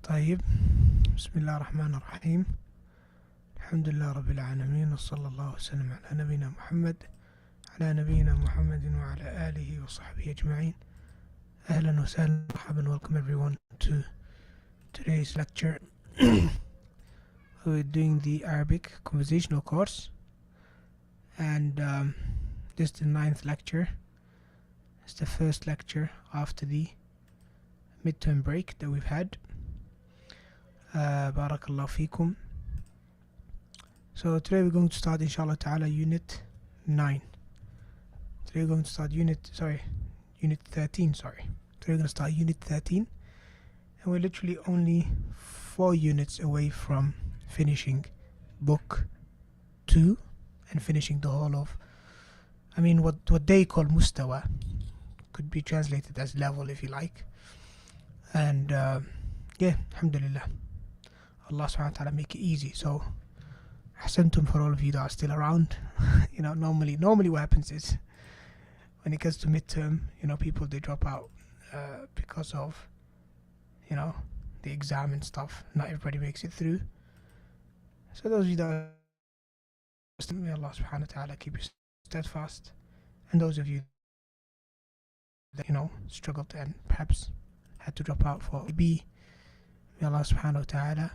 طيب بسم الله الرحمن الرحيم. الحمد لله رب العالمين، وصلى الله وسلم على نبينا محمد وعلى آله وصحبه أجمعين. أهلا وسهلا مرحبا. Welcome everyone to today's lecture. We're doing the Arabic conversational course, and this is the 9th lecture. It's the first lecture after the midterm break that we've had. Barakallahu feekum. So today we're going to start inshallah ta'ala unit 9. Today we're going to start unit 13, Today we're going to start unit 13, and we're literally only 4 units away from finishing book 2 and finishing the whole of, what they call mustawa, could be translated as level if you like. And alhamdulillah, Allah subhanahu wa ta'ala make it easy. So ahsantum for all of you that are still around. Normally what happens is when it gets to midterm, people they drop out because of the exam and stuff. Not everybody makes it through. So those of you that are, may Allah subhanahu wa ta'ala keep you steadfast, and those of you that struggled and perhaps had to drop out for B, may Allah subhanahu wa ta'ala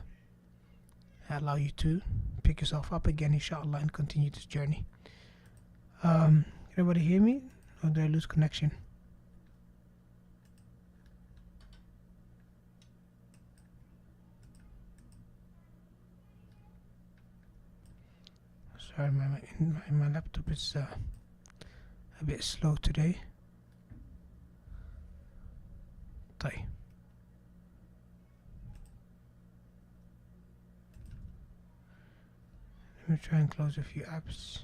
allow you to pick yourself up again inshallah and continue this journey. Everybody hear me, or did I lose connection? Sorry, my laptop is a bit slow today. طيب. Let me try and close a few apps.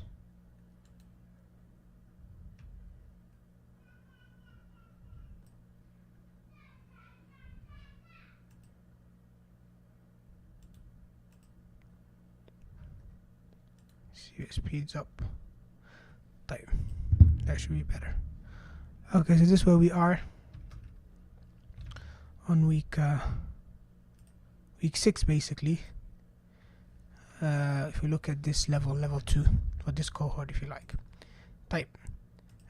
See if it speeds up. طيب. That should be better. Okay, so this is where we are on week 6 basically. If we look at this level 2, or this cohort if you like. Type.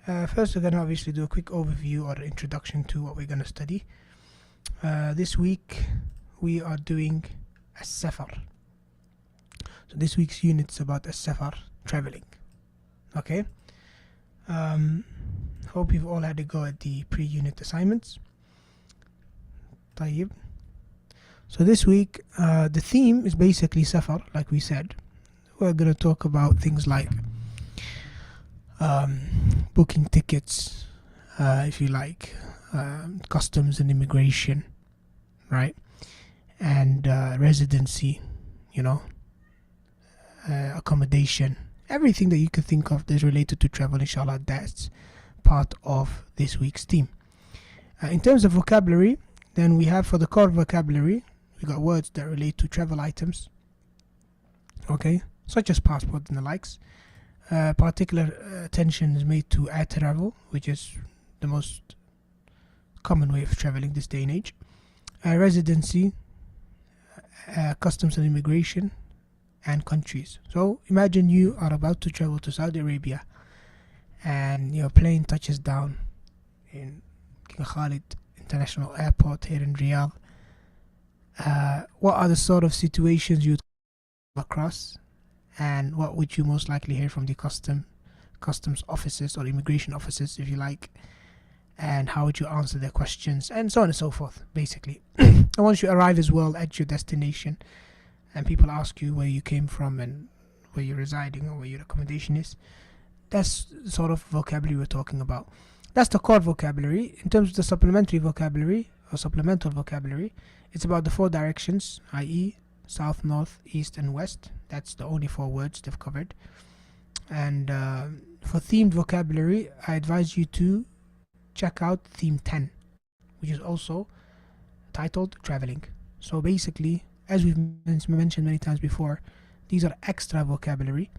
First we're going to obviously do a quick overview or introduction to what we're going to study. This week we are doing as-safar. So this week's unit is about as-safar, traveling. Okay. Hope you've all had a go at the pre-unit assignments. طيب. So this week the theme is basically safar, like we said. We're going to talk about things like booking tickets, if you like, customs and immigration, right? And residency, accommodation, everything that you could think of that's related to travel, inshallah, that's part of this week's theme. In terms of vocabulary, then we have, for the core vocabulary, we got words that relate to travel items, okay, such as passport and the likes. Particular attention is made to air travel, which is the most common way of traveling this day and age. Residency, customs and immigration, and countries. So imagine you are about to travel to Saudi Arabia, and your plane touches down in King Khalid International Airport here in Riyadh. What are the sort of situations you'd come across, and what would you most likely hear from the customs officers or immigration officers, if you like, and how would you answer their questions, and so on and so forth, basically. And once you arrive as well at your destination, and people ask you where you came from and where you're residing or where your accommodation is, that's the sort of vocabulary we're talking about. That's the core vocabulary. In terms of the supplementary vocabulary or supplemental vocabulary, it's about the 4 directions, i.e. south, north, east and west. That's the only 4 words they've covered. And for themed vocabulary, I advise you to check out theme 10, which is also titled traveling. So basically, as we've mentioned many times before, these are extra vocabulary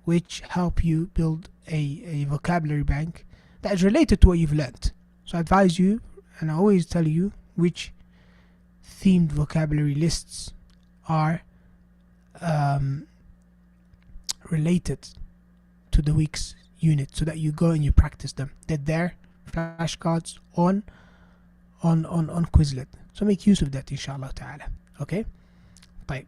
which help you build a vocabulary bank that is related to what you've learnt. So I advise you, and I always tell you, which themed vocabulary lists are related to the week's unit, so that you go and you practice them. They're there, flashcards on Quizlet. So make use of that, inshallah ta'ala. Okay? طيب.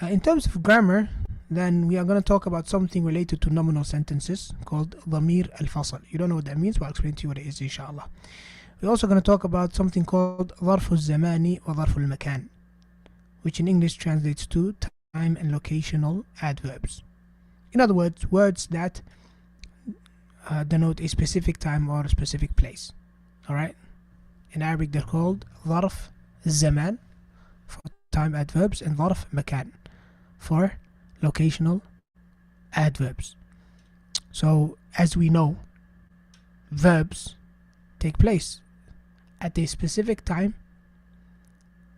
In terms of grammar, then we are going to talk about something related to nominal sentences called ضمير الفصل. You don't know what that means, but I'll explain to you what it is, inshallah. We're also going to talk about something called ظرف الزمان وظرف المكان, which in English translates to time and locational adverbs. In other words, words that denote a specific time or a specific place. Alright? In Arabic they're called ظرف الزمان for time adverbs and ظرف مكان for locational adverbs. So as we know, verbs take place at a specific time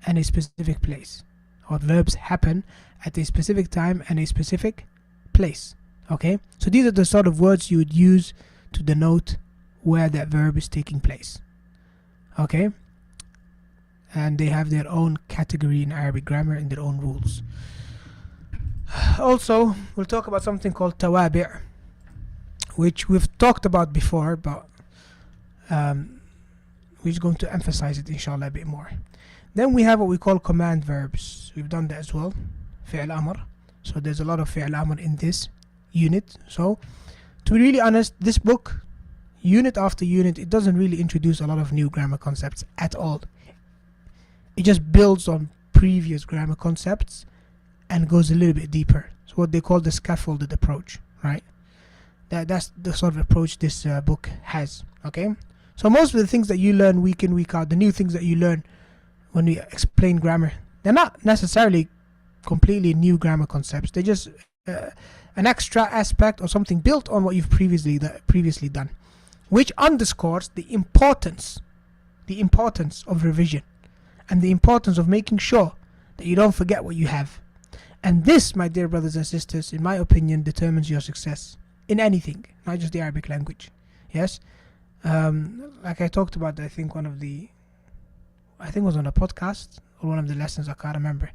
and a specific place, or verbs happen at a specific time and a specific place. Okay, so these are the sort of words you would use to denote where that verb is taking place. Okay, and they have their own category in Arabic grammar and their own rules. Also, we'll talk about something called tawabi', which we've talked about before, but we're just going to emphasize it inshallah a bit more. Then we have what we call command verbs. We've done that as well. Fi'l amr. So there's a lot of fi'l amr in this unit. So to be really honest, this book, unit after unit, it doesn't really introduce a lot of new grammar concepts at all. It just builds on previous grammar concepts and goes a little bit deeper. So what they call the scaffolded approach, right? That's the sort of approach this book has. Okay, so most of the things that you learn week in, week out, the new things that you learn when we explain grammar, they're not necessarily completely new grammar concepts. They're just an extra aspect or something built on what you've previously done, which underscores the importance of revision and the importance of making sure that you don't forget what you have. And this, my dear brothers and sisters, in my opinion, determines your success in anything, not just the Arabic language. Yes, like I talked about, I think it was on a podcast or one of the lessons, I can't remember,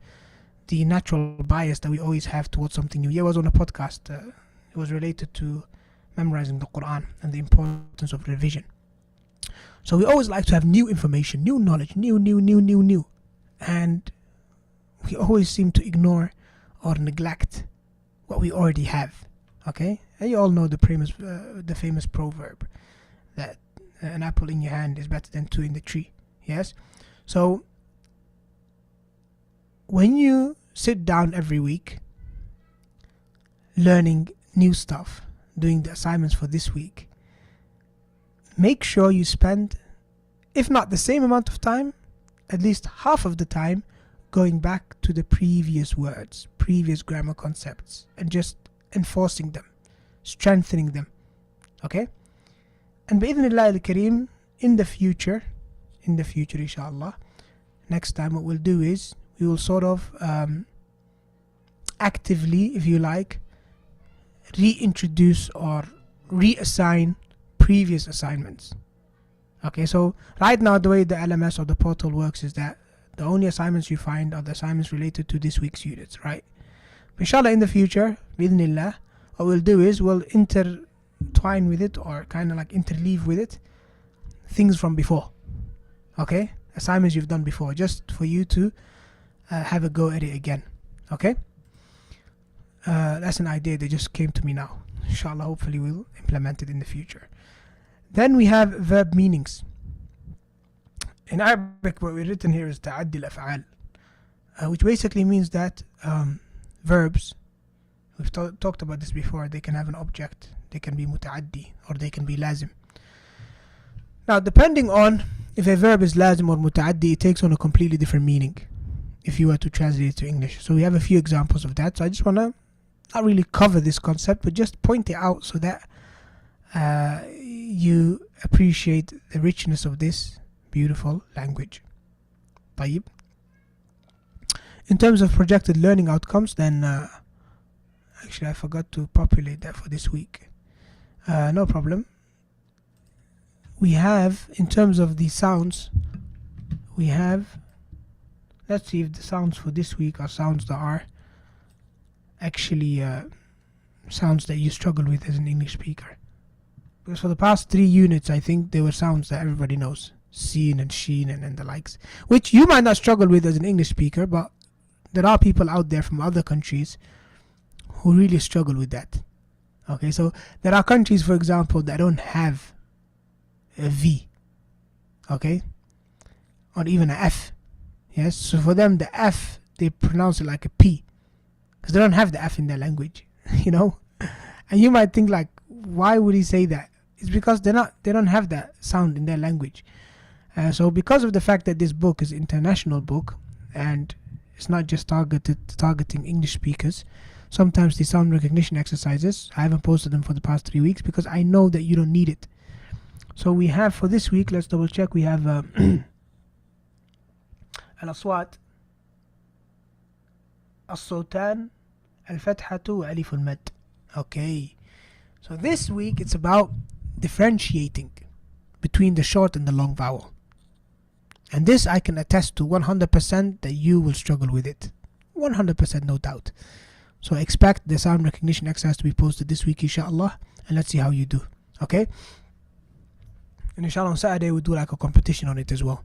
the natural bias that we always have towards something new. Yeah, it was on a podcast. It was related to memorizing the Quran and the importance of revision. So we always like to have new information, new knowledge, new, and we always seem to ignore or neglect what we already have. Okay, and you all know the famous proverb that an apple in your hand is better than two in the tree. Yes, so when you sit down every week learning new stuff, doing the assignments for this week, make sure you spend, if not the same amount of time, at least half of the time going back to the previous words, previous grammar concepts, and just enforcing them, strengthening them. Okay, and bi'idhnillah al-kareem, in the future inshallah, next time what we'll do is we will sort of actively, if you like, reintroduce or reassign previous assignments. Okay, so right now the way the LMS or the portal works is that the only assignments you find are the assignments related to this week's units, right? Inshallah, in the future, bi'idhnillah, what we'll do is we'll intertwine with it, or kind of like interleave with it, things from before. Okay, assignments you've done before, just for you to have a go at it again. Okay, that's an idea that just came to me now. Inshallah, hopefully we'll implement it in the future. Then we have verb meanings. In Arabic, what we've written here is ta'addi al-af'al, which basically means that verbs, we've talked about this before, they can have an object, they can be muta'addi, or they can be lazim. Now, depending on if a verb is lazim or muta'addi, it takes on a completely different meaning if you were to translate it to English. So we have a few examples of that. So I just want to not really cover this concept, but just point it out so that you appreciate the richness of this beautiful language. طيب. In terms of projected learning outcomes, then actually I forgot to populate that for this week. No problem. We have, in terms of the sounds, we have, let's see if the sounds for this week are sounds that are actually sounds that you struggle with as an English speaker. Because for the past 3 units, I think there were sounds that everybody knows. Seen and sheen and the likes. Which you might not struggle with as an English speaker, but there are people out there from other countries who really struggle with that. Okay, so there are countries, for example, that don't have a V. Okay? Or even an F. Yes, so for them, the F, they pronounce it like a P. Because they don't have the F in their language. You know? And you might think like, why would he say that? It's because they don't have that sound in their language. So because of the fact that this book is an international book and it's not just targeting English speakers, sometimes the sound recognition exercises, I haven't posted them for the past 3 weeks because I know that you don't need it. So we have for this week, let's double check, we have al-aswat, al-sultan, al-fathatu, alif al-mad. Okay. So this week it's about differentiating between the short and the long vowel. And this I can attest to 100% that you will struggle with it. 100%, no doubt. So expect the sound recognition exercise to be posted this week, inshallah. And let's see how you do. Okay? And inshallah on Saturday we'll do like a competition on it as well.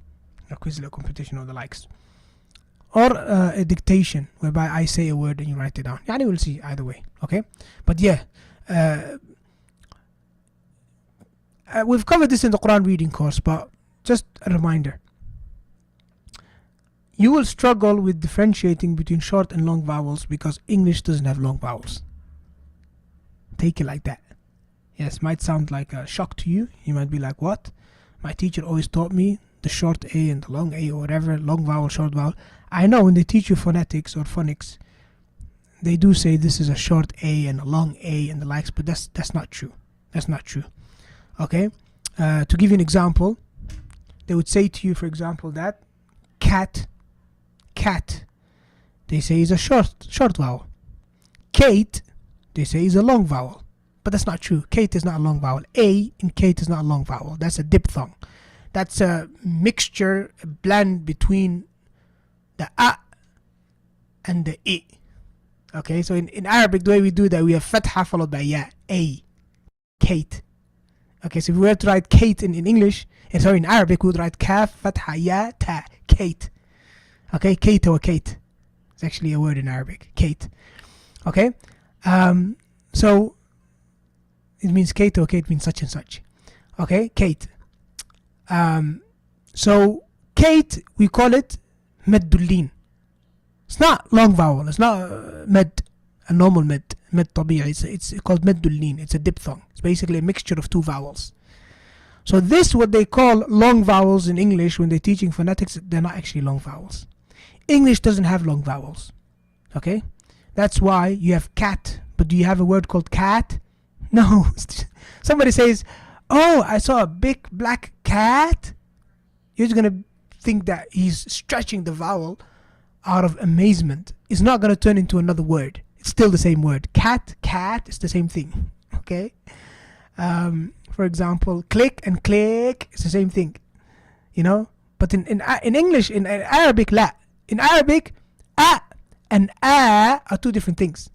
A Quizlet competition or the likes. Or a dictation whereby I say a word and you write it down. Yani we'll see either way. Okay? But yeah. We've covered this in the Quran reading course, but just a reminder. You will struggle with differentiating between short and long vowels because English doesn't have long vowels. Take it like that. Yes, might sound like a shock to you. You might be like, what? My teacher always taught me the short A and the long A or whatever, long vowel, short vowel. I know when they teach you phonetics or phonics, they do say this is a short A and a long A and the likes, but that's not true. That's not true. Okay? To give you an example, they would say to you, for example, that cat, they say is a short vowel. Kate, they say is a long vowel. But that's not true. Kate is not a long vowel. A in Kate is not a long vowel. That's a diphthong. That's a mixture, a blend between the A and the I. Okay, so in Arabic, the way we do that, we have fatha followed by ya, A, Kate. Okay, so if we were to write Kate in English, in Arabic, we would write kaf, fatha, ya, ta, Kate. Okay, Kate or Kate. It's actually a word in Arabic, Kate. Okay, so it means Kate or Kate means such and such. Okay, Kate. So Kate, we call it medullin. It's not long vowel. It's not med, a normal med tabi'i. It's called medullin. It's a diphthong. It's basically a mixture of 2 vowels. So this, what they call long vowels in English when they're teaching phonetics, they're not actually long vowels. English doesn't have long vowels. Okay? That's why you have cat. But do you have a word called cat? No. Somebody says, oh, I saw a big black cat. You're just going to think that he's stretching the vowel out of amazement. It's not going to turn into another word. It's still the same word. Cat, it's the same thing. Okay? For example, click and click, it's the same thing. You know? But in English, in Arabic, la. In Arabic, a and a are 2 different things.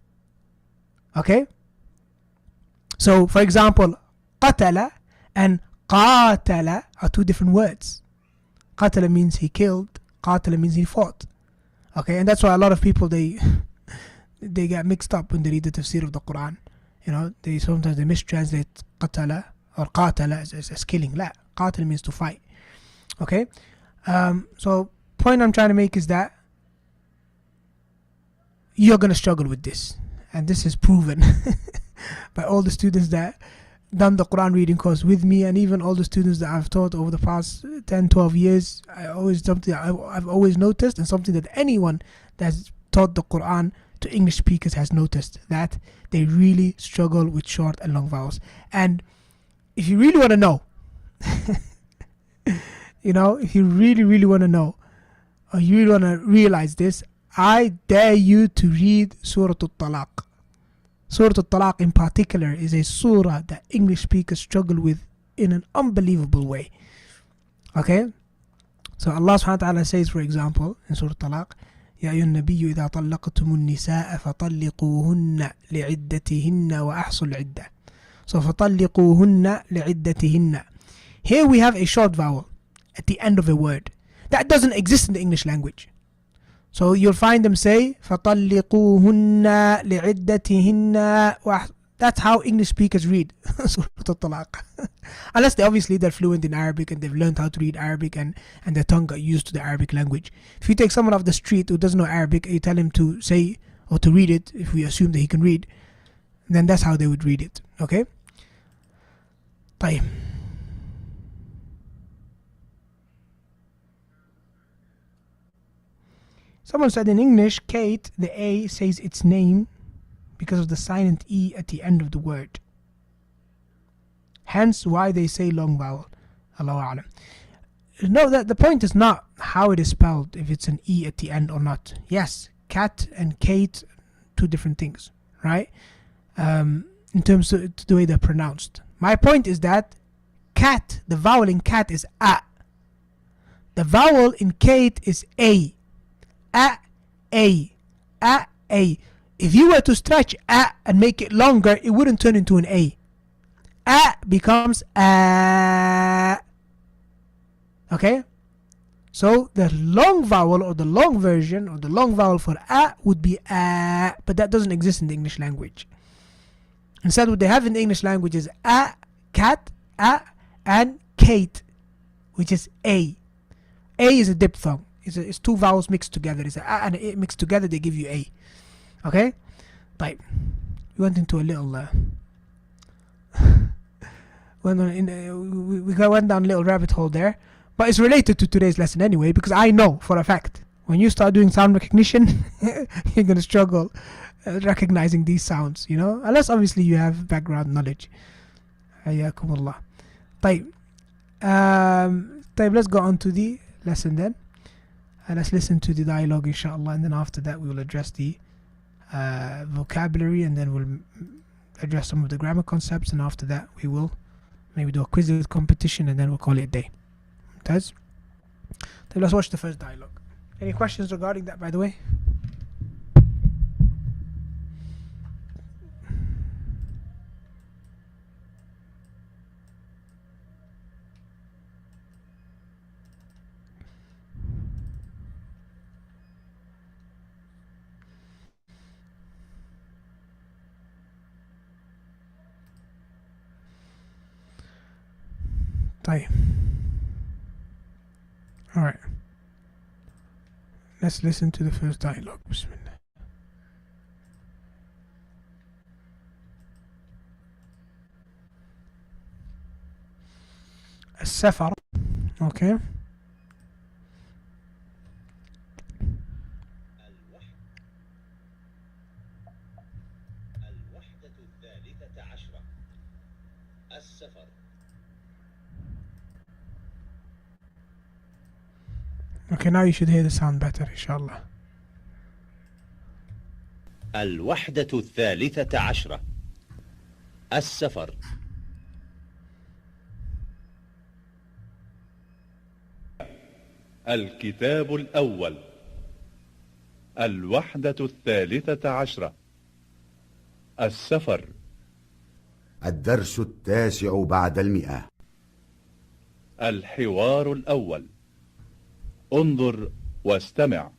Okay? So, for example, qatala and qatala are 2 different words. Qatala means he killed, qatala means he fought. Okay, and that's why a lot of people, they get mixed up when they read the tafsir of the Quran. You know, sometimes they mistranslate qatala or qatala as killing. La, qatala means to fight. Okay, so point I'm trying to make is that you're going to struggle with this, and this is proven by all the students that done the Quran reading course with me, and even all the students that I've taught over the past 10-12 years. I've always noticed, and something that anyone that's taught the Quran to English speakers has noticed, that they really struggle with short and long vowels. And if you really want to know, you know, if you really want to know, or you really want to realize this, I dare you to read Surah Al-Talaq. Surah Al-Talaq in particular is a surah that English speakers struggle with in an unbelievable way. Okay? So Allah subhanahu wa ta'ala says, for example, in Surah Talaq, يا أيها النبي إذا طلقتم النساء فطلقوهن لعدتهن وأحصوا العدة. So فطلقوهن لعدتهن. Here we have a short vowel at the end of a word. That doesn't exist in the English language. So you'll find them say فطلقوهن لعدتهن. That's how English speakers read Surah Al-Talaq. Unless they're fluent in Arabic and they've learned how to read Arabic and their tongue got used to the Arabic language. If you take someone off the street who doesn't know Arabic and you tell him to say or to read it, if we assume that he can read, then that's how they would read it. Okay? طيب. Someone said in English, Kate, the A says its name because of the silent E at the end of the word. Hence why they say long vowel. Allahu A'lam. No, the point is not how it is spelled, if it's an E at the end or not. Yes, cat and Kate, two different things, right? In terms of the way they're pronounced. My point is that cat, the vowel in cat is A. The vowel in Kate is A. A, A, A, A. If you were to stretch A and make it longer, it wouldn't turn into an A. A becomes A. Okay? So the long vowel or the long version or the long vowel for A would be A, but that doesn't exist in the English language. Instead, what they have in the English language is A, cat, A, and Kate, which is A. A is a diphthong. It's two vowels mixed together. It's a and a mixed together, they give you A. Okay? Right. We went into a little we went down a little rabbit hole there, but it's related to today's lesson anyway, because I know for a fact when you start doing sound recognition you're going to struggle recognizing these sounds, unless obviously you have background knowledge. Ayakumullah. طيب. Let's go on to the lesson then. Let's listen to the dialogue inshallah, and then after that we will address the vocabulary, and then we'll address some of the grammar concepts, and after that we will maybe do a quiz competition, and then we'll call it a day. Let's watch the first dialogue. Any questions regarding that, by the way? طيب. Alright. Let's listen to the first dialogue. Bismillah. السفر. Okay. الوحدة الثالثة عشرة. السفر. Okay, now you should hear the sound better, inshallah. الوحدة الثالثة عشرة. السفر. الكتاب الأول. الوحدة الثالثة عشرة. السفر. الدرس 9 بعد 100. الحوار الأول. انظر واستمع.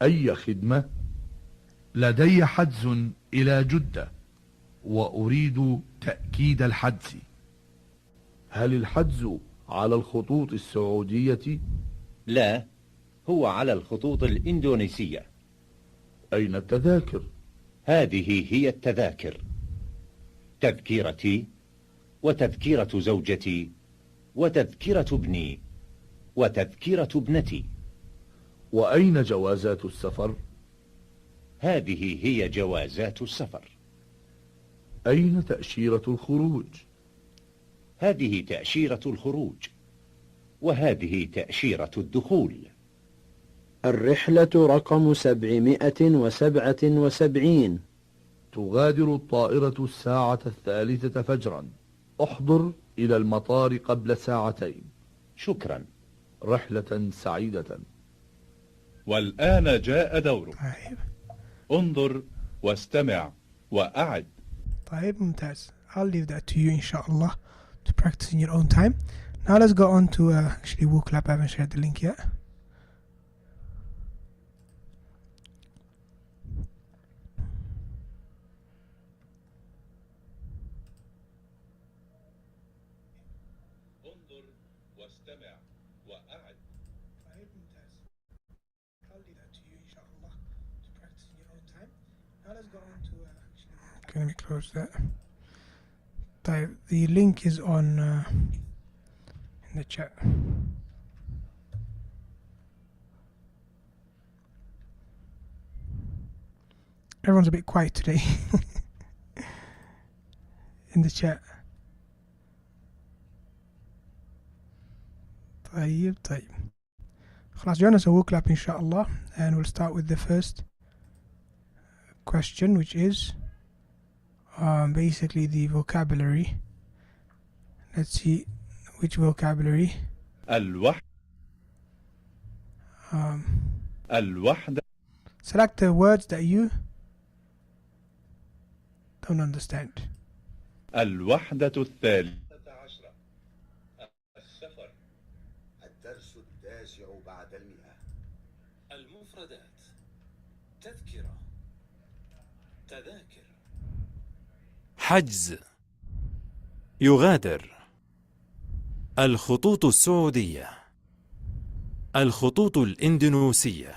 أي خدمة؟ لدي حجز إلى جدة وأريد تأكيد الحجز. هل الحجز على الخطوط السعودية؟ لا، هو على الخطوط الإندونيسية. أين التذاكر؟ هذه هي التذاكر: تذكرتي، وتذكرة زوجتي، وتذكرة ابني، وتذكرة ابنتي. وأين جوازات السفر؟ هذه هي جوازات السفر. أين تأشيرة الخروج؟ هذه تأشيرة الخروج، وهذه تأشيرة الدخول. الرحلة رقم 777. تغادر الطائرة الساعة 3 فجرا. احضر إلى المطار قبل ساعتين. شكرا. رحلة سعيدة. والآن جاء دورك. طيب انظر واستمع وأعد. طيب ممتاز. I'll leave that to you inshallah to practice in your own time. Now let's go on to actually WooClap. I haven't shared the link yet. انظر واستمع وأعد. طيب ممتاز. I'll leave that to you inshallah to practice in your own time. Now let's go on to actually. Can we close that? طيب, the link is on in the chat. Everyone's a bit quiet today in the chat. طيب خلاص join us on WooClap inshallah, and we'll start with the first question, which is basically the vocabulary. Let's see which vocabulary. الوحدة. Select the words that you don't understand. الوحدة الثالثة عشرة. السفر. الدرس التاسع بعد 100. المفردات: تذكرة، تذاكر، حجز، يغادر، الخطوط السعودية، الخطوط الإندونيسية،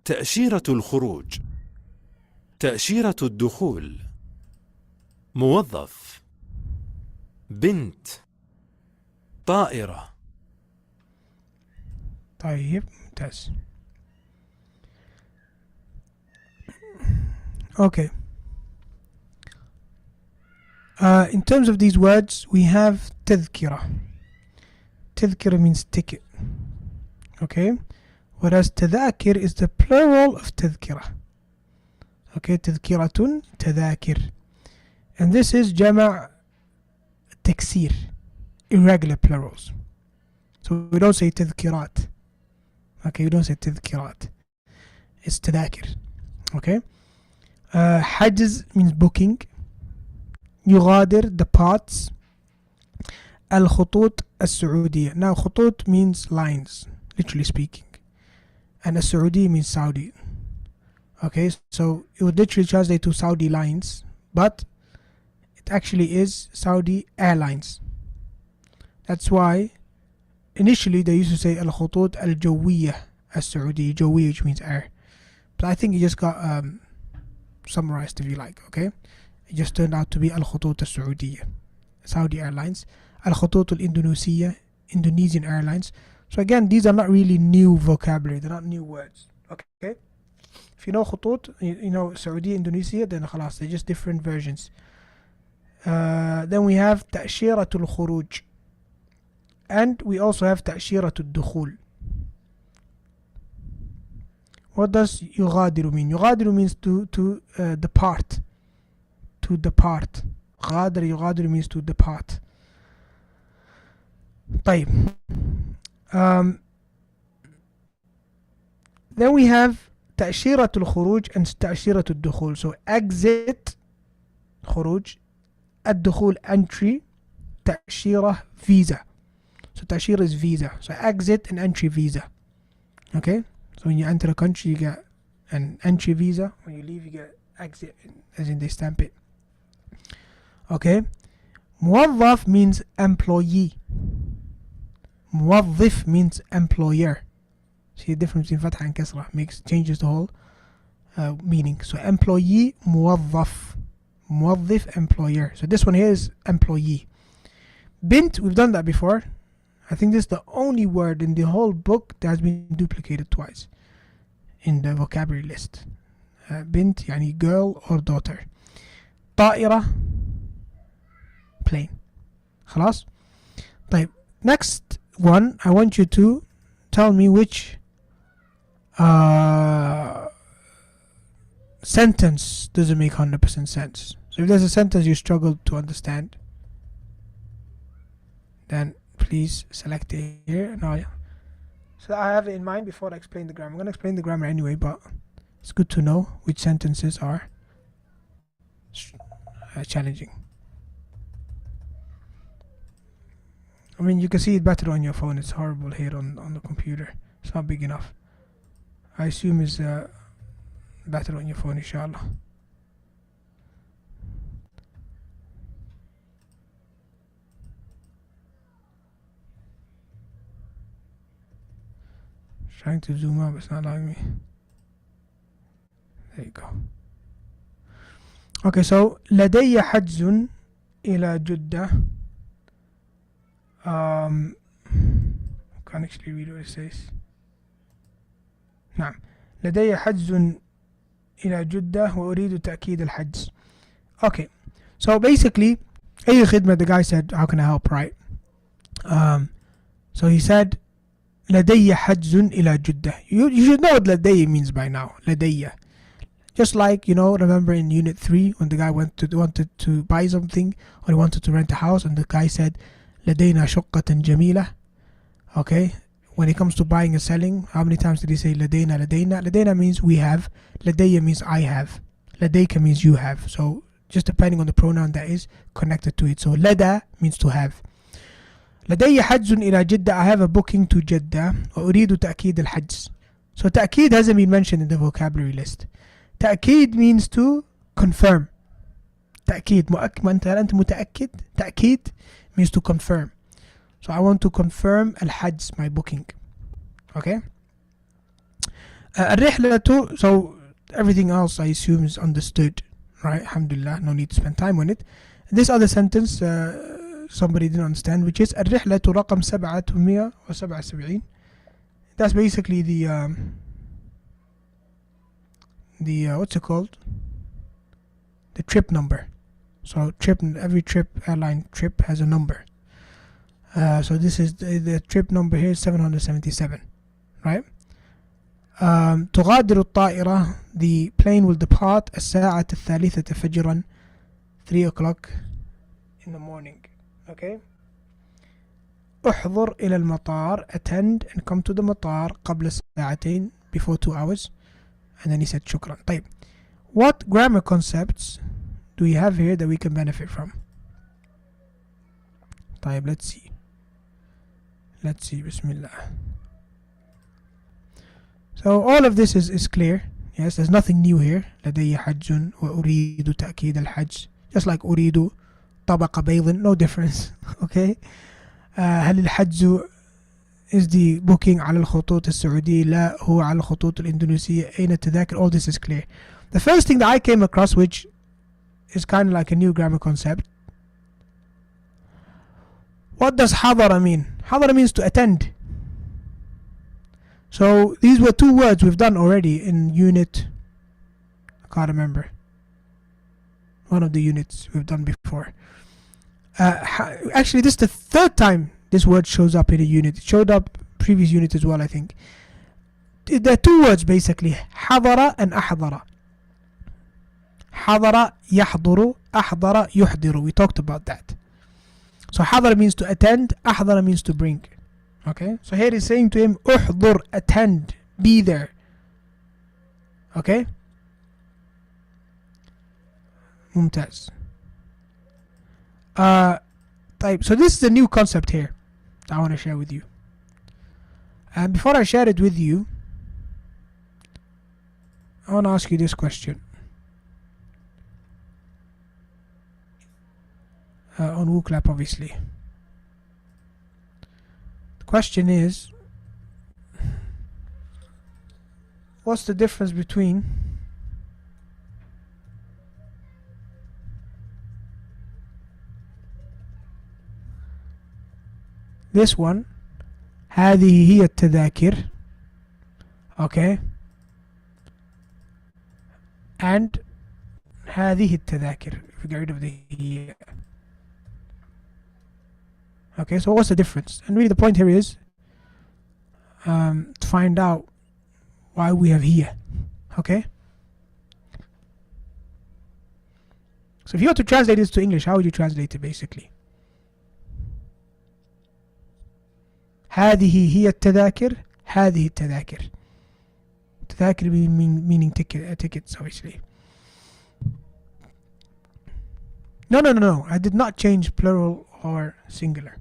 تأشيرة الخروج، تأشيرة الدخول، موظف، بنت، طائرة. طيب ممتاز. Okay. In terms of these words, we have تذكرة. تذكرة means ticket. Okay. Whereas تذاكر is the plural of تذكرة. Okay. تذكرة تذاكر. And this is جمع تكسير. Irregular plurals. So we don't say تذكرات. Okay. We don't say تذكرات. It's تذاكر. Okay. حجز means booking. يغادر departs. الخطوط السعودية. Now خطوط means lines, literally speaking, and السعودية means Saudi. Okay, so it would literally translate to Saudi lines, but it actually is Saudi Airlines. That's why initially they used to say الخطوط الجوية السعودية. جوية, which means air, but I think it just got summarized, if you like. Okay, it just turned out to be الخطوط السعودية, Saudi Airlines. الخطوط الإندونيسية, Indonesian Airlines. So again, these are not really new vocabulary, they're not new words. Okay, if you know خطوط, you know Saudi, Indonesia, then خلاص, they're just different versions. Then we have تأشيرة الخروج, and we also have تأشيرة الدخول. What does يغادر mean? يغادر means to depart. To depart. غادر يغادر means to depart. طيب. Then we have تأشيرة الخروج and تأشيرة الدخول. So exit, خروج, الدخول, entry, تأشيرة, visa. So تأشيرة is visa. So exit and entry visa. Okay, so when you enter a country you get an entry visa, when you leave you get exit, as in they stamp it. Okay, موظف means employee. موظف means employer. See the difference between فتحة and كسرة changes the whole meaning. So employee, موظف. موظف, employer. So this one here is employee. Bint, we've done that before. I think this is the only word in the whole book that has been duplicated twice in the vocabulary list. Bint يعني girl or daughter. طائرة, plane. خلاص. طيب, next one, I want you to tell me which sentence doesn't make 100% sense. So if there's a sentence you struggle to understand, then please select it here. Now, so I have it in mind before I explain the grammar. I'm going to explain the grammar anyway, but it's good to know which sentences are challenging. I mean, you can see it better on your phone. It's horrible here on the computer. It's not big enough. I assume it's better on your phone, inshallah. Trying to zoom up, it's not allowing me. There you go. Okay, so لدي حجز إلى جدة. I can't actually read what it says. نعم. لدي حجز إلى جدة وأريد تأكيد الحجز. Okay, so basically, أي خدمة, the guy said, how can I help, right? So he said, لدي حجز إلى جدة. You should know what لدي means by now. لدي. Just like, remember in Unit 3 when the guy wanted to buy something, or he wanted to rent a house, and the guy said لدينا شقة جميلة. Okay, when it comes to buying and selling, how many times did he say لدينا لدينا? لدينا means we have, لدي means I have, لديك means you have. So just depending on the pronoun that is connected to it. So لدى means to have. لدي حجز إلى جدة. I have a booking to Jeddah. وأريد تأكيد الحجز. So تأكيد hasn't been mentioned in the vocabulary list. تأكيد means to confirm. تأكيد أنت متأكد. تأكيد means to confirm. So I want to confirm الحجز, my booking. Okay. الرحلة. So everything else I assume is understood, right? Alhamdulillah, no need to spend time on it. This other sentence somebody didn't understand, which is الرحلة رقم 777. That's basically the what's it called? The trip number. So every airline trip has a number. So this is the trip number here is 777, right? تغادر الطائرة. The plane will depart الساعة 3 فجرا, 3 o'clock in the morning. Okay. احضر إلى المطار. Attend and come to the مطار قبل ساعتين, before 2 hours. And then he said شكرا. طيب, what grammar concepts do we have here that we can benefit from? طيب, let's see. Bismillah. So all of this is clear. Yes, there's nothing new here. لدي حج وأريد تأكيد الحج. Just like أريد طبق بيض, no difference. Okay. هل الحجز is the booking على الخطوط السعودية؟ لا, هو على الخطوط الإندونيسية. أين التذاكر? All this is clear. The first thing that I came across, which is kind of like a new grammar concept. What does حضر mean? حضر means to attend. So these were two words we've done already in unit, I can't remember, one of the units we've done before. Actually, this is the third time this word shows up in a unit. It showed up previous unit as well, I think. There are two words basically, حضر and أحضر. حضر يحضر, أحضر يحضر. We talked about that. So حضر means to attend, أحضر means to bring. Okay, so here he's saying to him, احضر, attend, be there. Okay, ممتاز. طيب, so this is a new concept here that I want to share with you. And before I share it with you, I want to ask you this question. On WooClap, obviously. The question is, what's the difference between this one, هذه هي التذاكر, okay, and هذه التذاكر, if we get rid of the هي. Okay, so what's the difference? And really the point here is to find out why we have here. Okay, so if you were to translate this to English, how would you translate it basically? هذه هي التذاكر. هذه التذاكر. تذاكر meaning tickets obviously. No. I did not change plural or singular.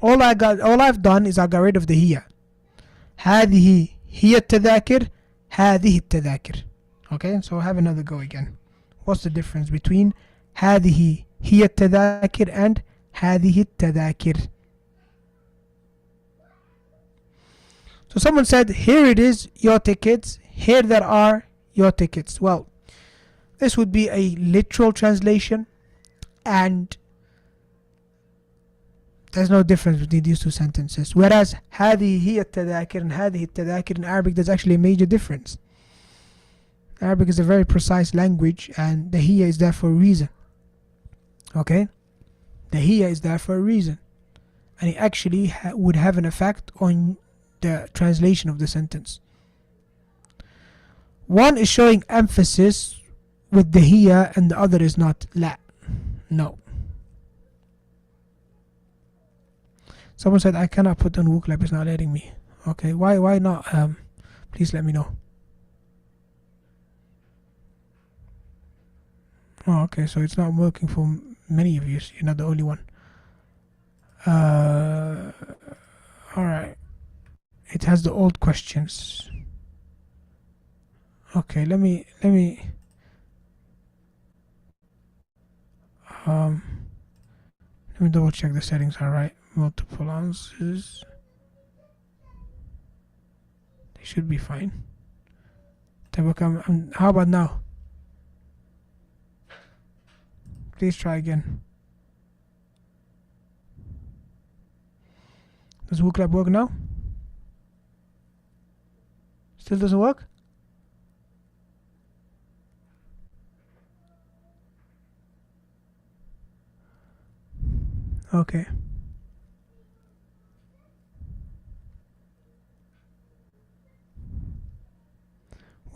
All I've done is I got rid of the هي. هذه هي التذاكر. هذه التذاكر. Okay, so have another go again. What's the difference between هذه هي التذاكر and هذه التذاكر? So someone said, here it is, your tickets. Here there are your tickets. Well, this would be a literal translation, and there's no difference between these two sentences. Whereas هذه هي التذاكر and هذه التذاكر in Arabic, there's actually a major difference. Arabic is a very precise language, and the hiya is there for a reason. Okay? The hiya is there for a reason. And it actually would have an effect on the translation of the sentence. One is showing emphasis with the hiya and the other is not. La. No. Someone said I cannot put on WooClap, it's not letting me. Okay, why not? Please let me know. Oh, okay, so it's not working for many of you, so you're not the only one. Alright. It has the old questions. Okay, let me double check the settings are right. Multiple answers. They should be fine. How about now? Please try again. Does WooClap work now? Still doesn't work? Okay.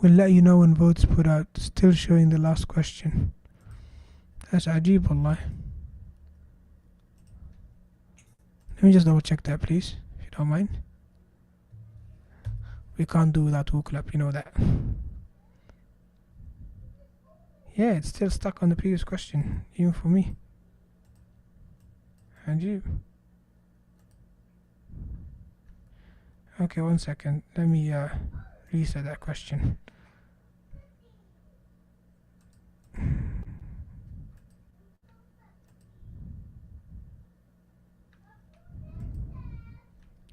We'll let you know when votes put out. Still showing the last question. That's ajib, wallah. Let me just double check that, please, if you don't mind. We can't do without WooClap, you know that. Yeah, it's still stuck on the previous question, even for me. Ajib. Okay, 1 second. Let me reset that question.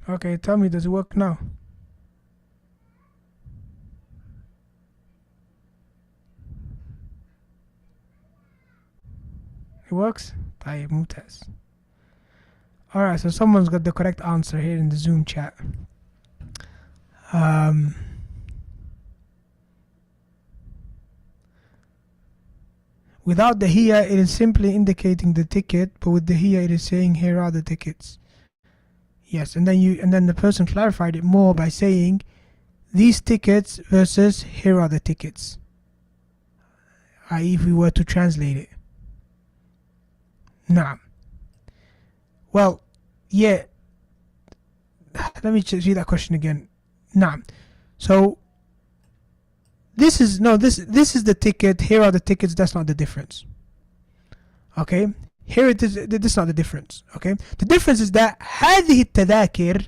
Okay, tell me, does it work now? It works? طيب ممتاز. Alright, so someone's got the correct answer here in the Zoom chat. Without the hiya, it is simply indicating the ticket, but with the hiya, it is saying here are the tickets. Yes, and then the person clarified it more by saying these tickets versus here are the tickets. I.e., if we were to translate it. Naam. Well, yeah. Let me read that question again. Naam. So this is the ticket, here are the tickets, that's not the difference. Okay? Here it is, this is not the difference. Okay? The difference is that هذه التذاكر,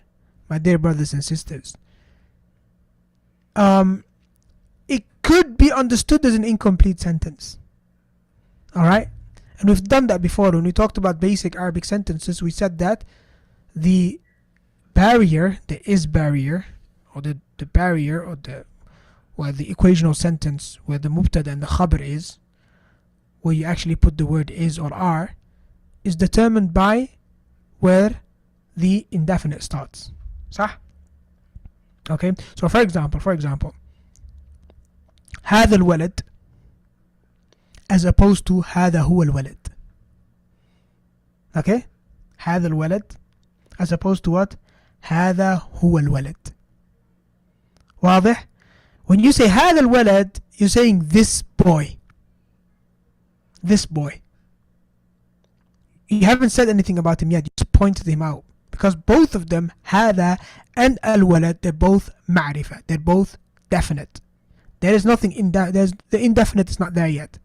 my dear brothers and sisters, it could be understood as an incomplete sentence. Alright? And we've done that before. When we talked about basic Arabic sentences, we said that the barrier, the is barrier, or the barrier, or the equational sentence where the mubtada and the khabar is, where you actually put the word is or are, is determined by where the indefinite starts. صح? Okay? So for example, هذا الولد as opposed to هذا هو الولد. Okay? هذا الولد as opposed to what? هذا هو الولد. واضح? When you say هذا الولد, you're saying this boy. This boy. You haven't said anything about him yet, you just pointed him out. because both of them, هذا and الولد, they're both معرفة, they're both definite. There is nothing in that, the indefinite is not there yet.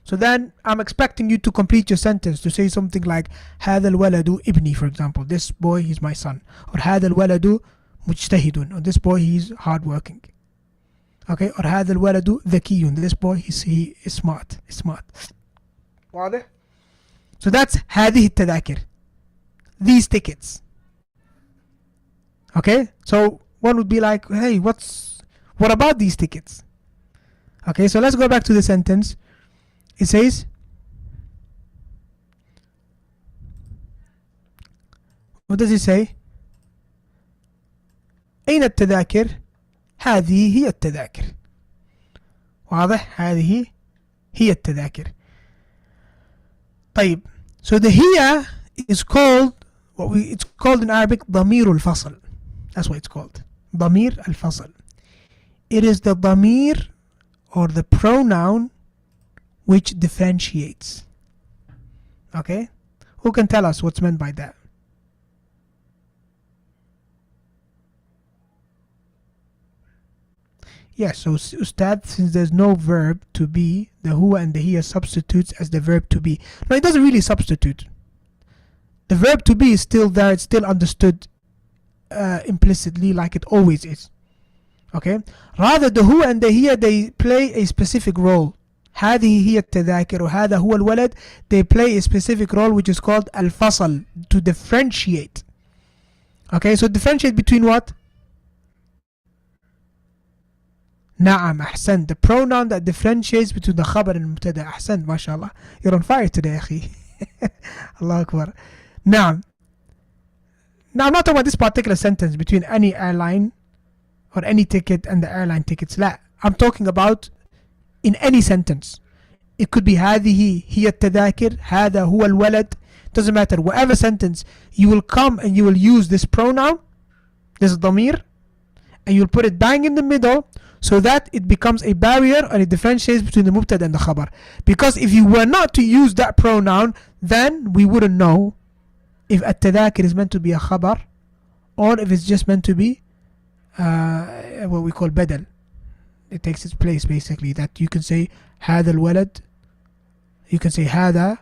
So then I'm expecting you to complete your sentence to say something like هذا الولد ابني, for example, this boy he's my son, or هذا الولد مجتهد, or this boy he's hardworking. Okay, or هذا الولد ذكي, this boy he is smart. واضح? So that's هذه التذاكر, these tickets. Okay, so one would be like, hey, what about these tickets? Okay, so let's go back to the sentence. It says, what does it say? أين التذاكر؟ هذه هي التذاكر. واضح؟ هذه هي التذاكر. طيب, so the هي is called, it's called in Arabic ضمير الفصل. That's what it's called. ضمير الفصل. It is the ضمير or the pronoun which differentiates. Okay? Who can tell us what's meant by that? Yes, so Ustad, since there's no verb to be, the huwa and the hiya substitutes as the verb to be. No, it doesn't really substitute. The verb to be is still there, it's still understood implicitly like it always is. Okay? Rather, the huwa and the hiya, they play a specific role. هذه هي التذاكر وهذا هو الولد, they play a specific role which is called الفصل, to differentiate. Okay, so differentiate between what? نعم, أحسن, the pronoun that differentiates between the خبر and المبتدا. أحسن, ما شاء الله, you're on fire today أخي. الله أكبر. نعم. Now I'm not talking about this particular sentence between any airline or any ticket and the airline tickets. لا, I'm talking about in any sentence. It could be هذه هي التذاكر, هذا هو الولد, doesn't matter. Whatever sentence, you will come and you will use this pronoun, this ضمير, and you'll put it bang in the middle so that it becomes a barrier and it differentiates between the mubtada and the khabar. Because if you were not to use that pronoun, then we wouldn't know if التذاكر is meant to be a khabar or if it's just meant to be what we call badal. It takes its place basically, that you can say هذا الولد, you can say هذا.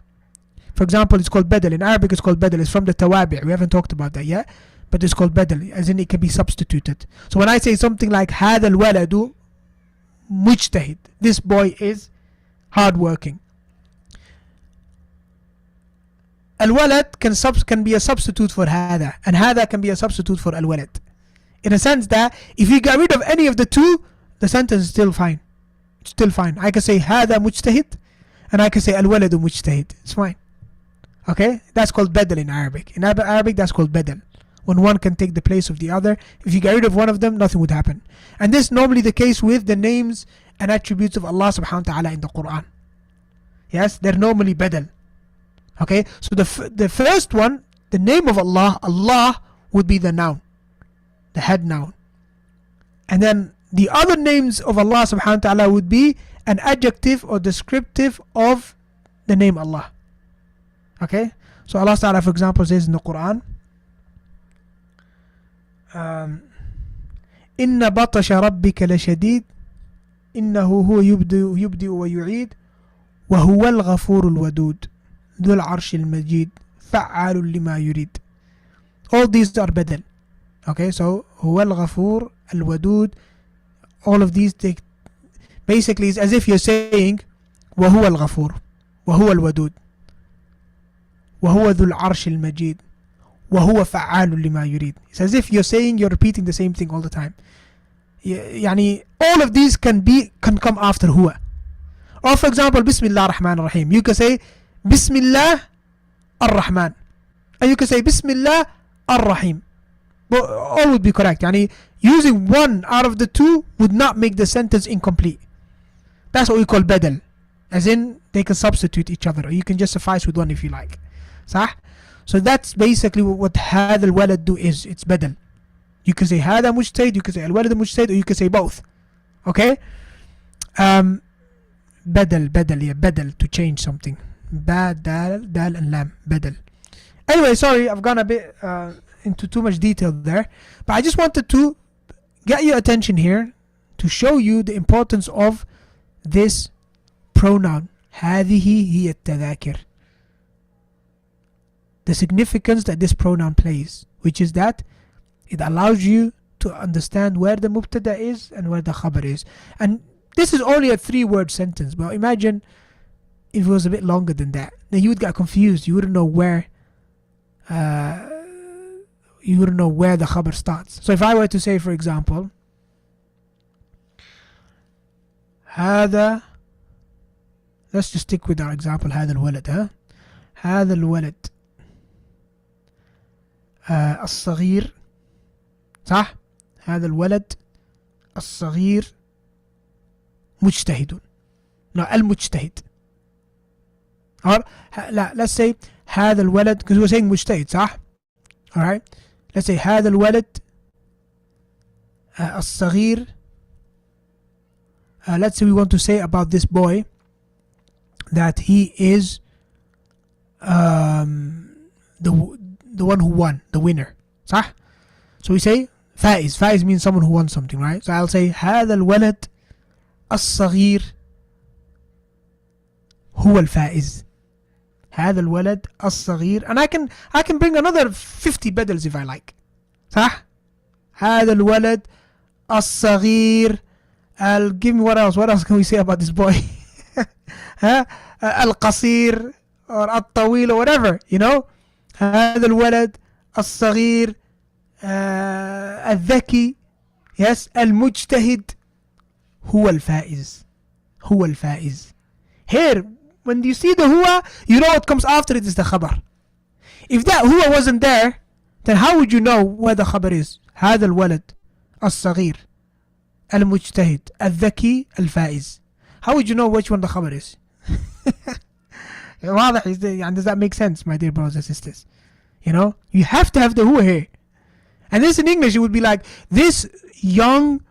For example, it's called badal. In Arabic it's called badal. It's from the tawabi'. We haven't talked about that yet, but it's called badal, as in it can be substituted. So when I say something like هذا الولد مجتهد, this boy is hardworking. الولد can be a substitute for هذا, and هذا can be a substitute for الولد. In a sense that if you get rid of any of the two, the sentence is still fine. It's still fine. I can say هذا مجتهد and I can say الولد مجتهد. It's fine. Okay? That's called badal in Arabic. In Arabic that's called badal. When one can take the place of the other. If you get rid of one of them, nothing would happen. And this is normally the case with the names and attributes of Allah subhanahu wa ta'ala in the Quran. Yes? They're normally badal. Okay? So the first one, the name of Allah, Allah would be the noun. The head noun. And then the other names of Allah subhanahu wa ta'ala would be an adjective or descriptive of the name Allah. Okay? So Allah ta'ala, for example, says in the Quran, إن بطش ربك لشديد إنه هو يبدئ ويعيد وهو الغفور الودود ذو العرش المجيد فعال لما يريد. All these are badal. Okay, so هو الغفور الودود, all of these take, basically it's as if you're saying وهو الغفور وهو الودود وهو ذو العرش المجيد وهو فعال لما يريد. It's as if you're saying, you're repeating the same thing all the time. يعني all of these can come after هو. Or for example, بسم الله الرحمن الرحيم, you can say بسم الله الرحمن, and you can say بسم الله الرحيم. All would be correct. يعني using one out of the two would not make the sentence incomplete. That's what we call badal, as in they can substitute each other, or you can just suffice with one if you like. صح? So that's basically what هذا الولد do is, it's badal. You can say هذا مجتهد, you can say الولد مجتهد, or you can say both. Okay? Badal, yeah, badal, to change something. Ba, dal, and lam, badal. Anyway, sorry, I've gone a bit into too much detail there, but I just wanted to get your attention here to show you the importance of this pronoun. هذه هي التذاكر. The significance that this pronoun plays, which is that it allows you to understand where the mubtada is and where the khabar is. And this is only a 3-word sentence, but imagine if it was a bit longer than that. Then you would get confused. You wouldn't know where the khabar starts. So if I were to say, for example, هذا, let's just stick with our example, هذا الولد, هذا الولد الصغير, صح؟ هذا الولد الصغير مجتهد. No, المجتهد. Or, let's say هذا الولد, because we're saying مجتهد, صح? Alright, let's say هذا الولد الصغير. Let's say we want to say about this boy that he is the one who won, the winner, صح? So we say فائز. فائز means someone who won something, right? So I'll say هذا الولد الصغير هو الفائز. هذا الولد الصغير, and I can bring another 50 بدلs if I like, صح? هذا الولد الصغير. Give me what else can we say about this boy? القصير or الطويل or whatever, you know. هذا الولد الصغير الذكي, yes, المجتهد هو الفائز. هو الفائز. Here, when you see the huwa, you know what comes after it is the khabar. If that huwa wasn't there, then how would you know where the khabar is? هذا الولد الصغير المجتهد الذكي الفائز. How would you know which one the khabar is? واضح, does that make sense, my dear brothers and sisters? You know, you have to have the huwa here. And this in English, it would be like, this young,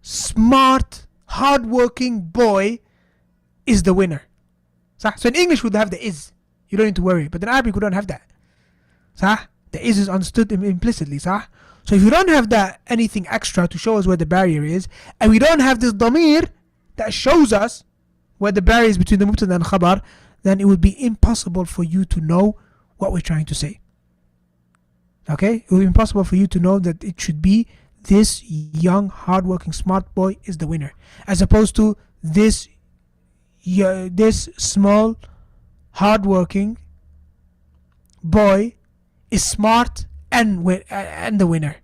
smart, hardworking boy is the winner. So in English, we would have the is. You don't need to worry. But in Arabic, we don't have that. The is understood implicitly. So if you don't have that anything extra to show us where the barrier is, and we don't have this damir that shows us where the barrier is between the mubtada and khabar, then it would be impossible for you to know what we're trying to say. Okay? It would be impossible for you to know that it should be this young, hardworking, smart boy is the winner, as opposed to this small, hardworking boy is smart and the winner.